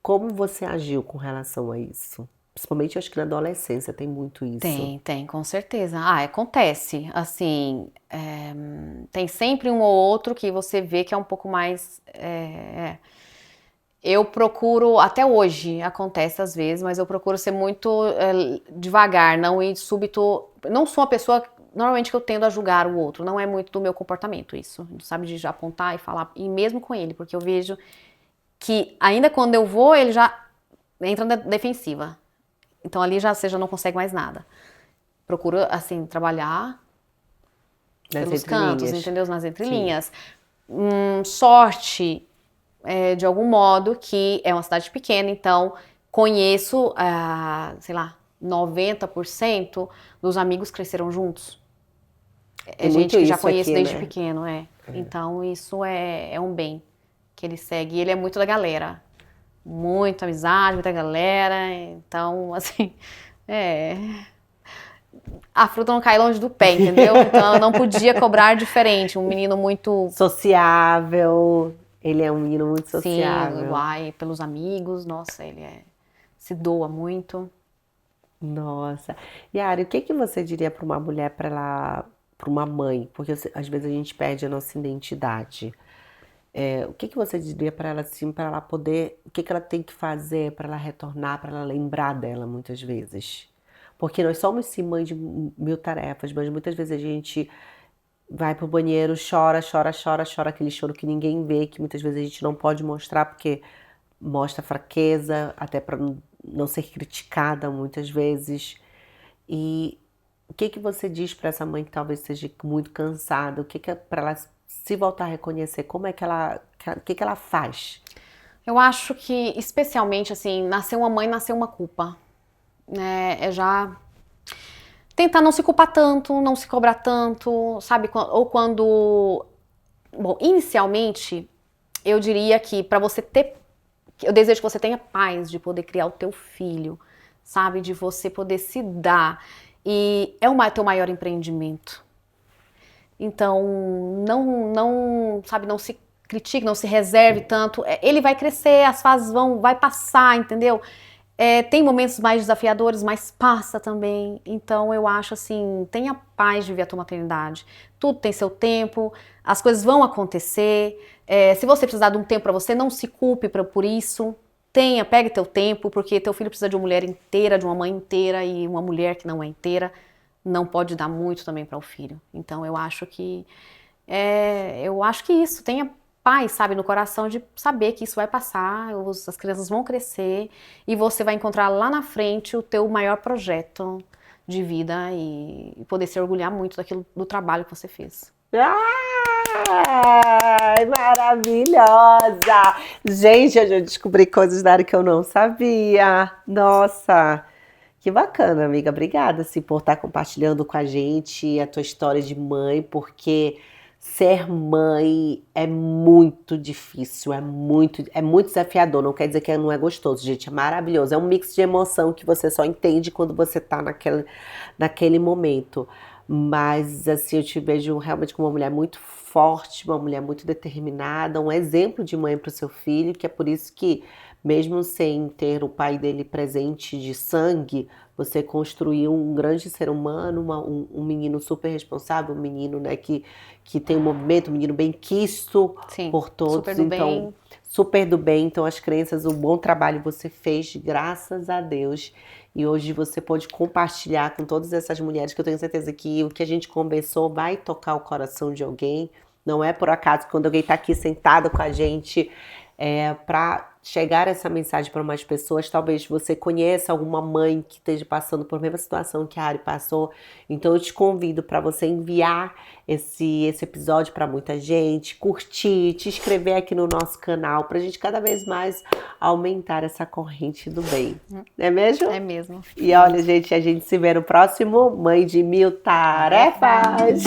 Como você agiu com relação a isso? Principalmente, eu acho que na adolescência tem muito isso. Tem, com certeza. Acontece. Assim, tem sempre um ou outro que você vê que é um pouco mais. Eu procuro, até hoje acontece às vezes, mas eu procuro ser muito devagar, não ir súbito. Não sou uma pessoa, normalmente, que eu tendo a julgar o outro, não é muito do meu comportamento isso, sabe, de apontar e falar, e mesmo com ele, porque eu vejo que ainda quando eu vou, ele já entra na defensiva. Então ali você já não consegue mais nada. Procuro, assim, trabalhar pelos cantos, entendeu? Nas entrelinhas. Sorte, de algum modo, que é uma cidade pequena, então conheço, sei lá, 90% dos amigos cresceram juntos. É gente que já conheço desde pequeno, Então isso é um bem que ele segue. E ele é muito da galera. Muita amizade, muita galera. Então, assim, a fruta não cai longe do pé, entendeu? Então eu não podia cobrar diferente. Um menino muito sociável. Ele é um menino muito sociável. Sim, pelos amigos. Nossa, ele se doa muito. Nossa. Yara, o que você diria para uma mulher, para uma mãe? Porque às vezes a gente perde a nossa identidade. O que você diria para ela, assim, para ela poder, o que ela tem que fazer para ela retornar, para ela lembrar dela muitas vezes? Porque nós somos sim mãe de mil tarefas, mas muitas vezes a gente vai pro banheiro, chora aquele choro que ninguém vê, que muitas vezes a gente não pode mostrar porque mostra fraqueza, até para não ser criticada muitas vezes. E o que você diz para essa mãe que talvez esteja muito cansada? O que é para ela se voltar a reconhecer? Como é que o que ela faz? Eu acho que, especialmente, assim, nascer uma mãe, nascer uma culpa. É já tentar não se culpar tanto, não se cobrar tanto, sabe? Ou quando... Bom, inicialmente, eu diria que para você ter... Eu desejo que você tenha paz de poder criar o teu filho, sabe? De você poder se dar. E é o teu maior empreendimento. Então, sabe, não se critique, não se reserve tanto. Ele vai crescer, as fases vai passar, entendeu? Tem momentos mais desafiadores, mas passa também. Então, eu acho assim, tenha paz de viver a tua maternidade. Tudo tem seu tempo, as coisas vão acontecer. Se você precisar de um tempo para você, não se culpe por isso. Pegue teu tempo, porque teu filho precisa de uma mulher inteira, de uma mãe inteira, e uma mulher que não é inteira não pode dar muito também para o filho. Então eu acho que isso, tenha paz, sabe, no coração de saber que isso vai passar, as crianças vão crescer e você vai encontrar lá na frente o teu maior projeto de vida e poder se orgulhar muito do trabalho que você fez. Ai, maravilhosa! Gente, eu já descobri coisas da área que eu não sabia. Nossa! Que bacana, amiga. Obrigada, assim, por estar compartilhando com a gente a tua história de mãe, porque ser mãe é muito difícil, é muito desafiador. Não quer dizer que não é gostoso, gente. É maravilhoso. É um mix de emoção que você só entende quando você tá naquele momento. Mas, assim, eu te vejo realmente como uma mulher muito forte, uma mulher muito determinada, um exemplo de mãe para o seu filho, que é por isso que, mesmo sem ter o pai dele presente de sangue, você construiu um grande ser humano, um menino super responsável, um menino, né, que tem um movimento, um menino bem quisto Sim, por todos, super do então, bem. super do bem. Então, as crianças, um bom trabalho você fez, graças a Deus. E hoje você pode compartilhar com todas essas mulheres, que eu tenho certeza que o que a gente conversou vai tocar o coração de alguém. Não é por acaso que quando alguém está aqui sentado com a gente, para chegar essa mensagem para mais pessoas, talvez você conheça alguma mãe que esteja passando por a mesma situação que a Ari passou. Então eu te convido para você enviar esse episódio para muita gente, curtir, te inscrever aqui no nosso canal, para a gente cada vez mais aumentar essa corrente do bem. Não é mesmo? É mesmo. E olha, gente, a gente se vê no próximo Mãe de Mil Tarefas.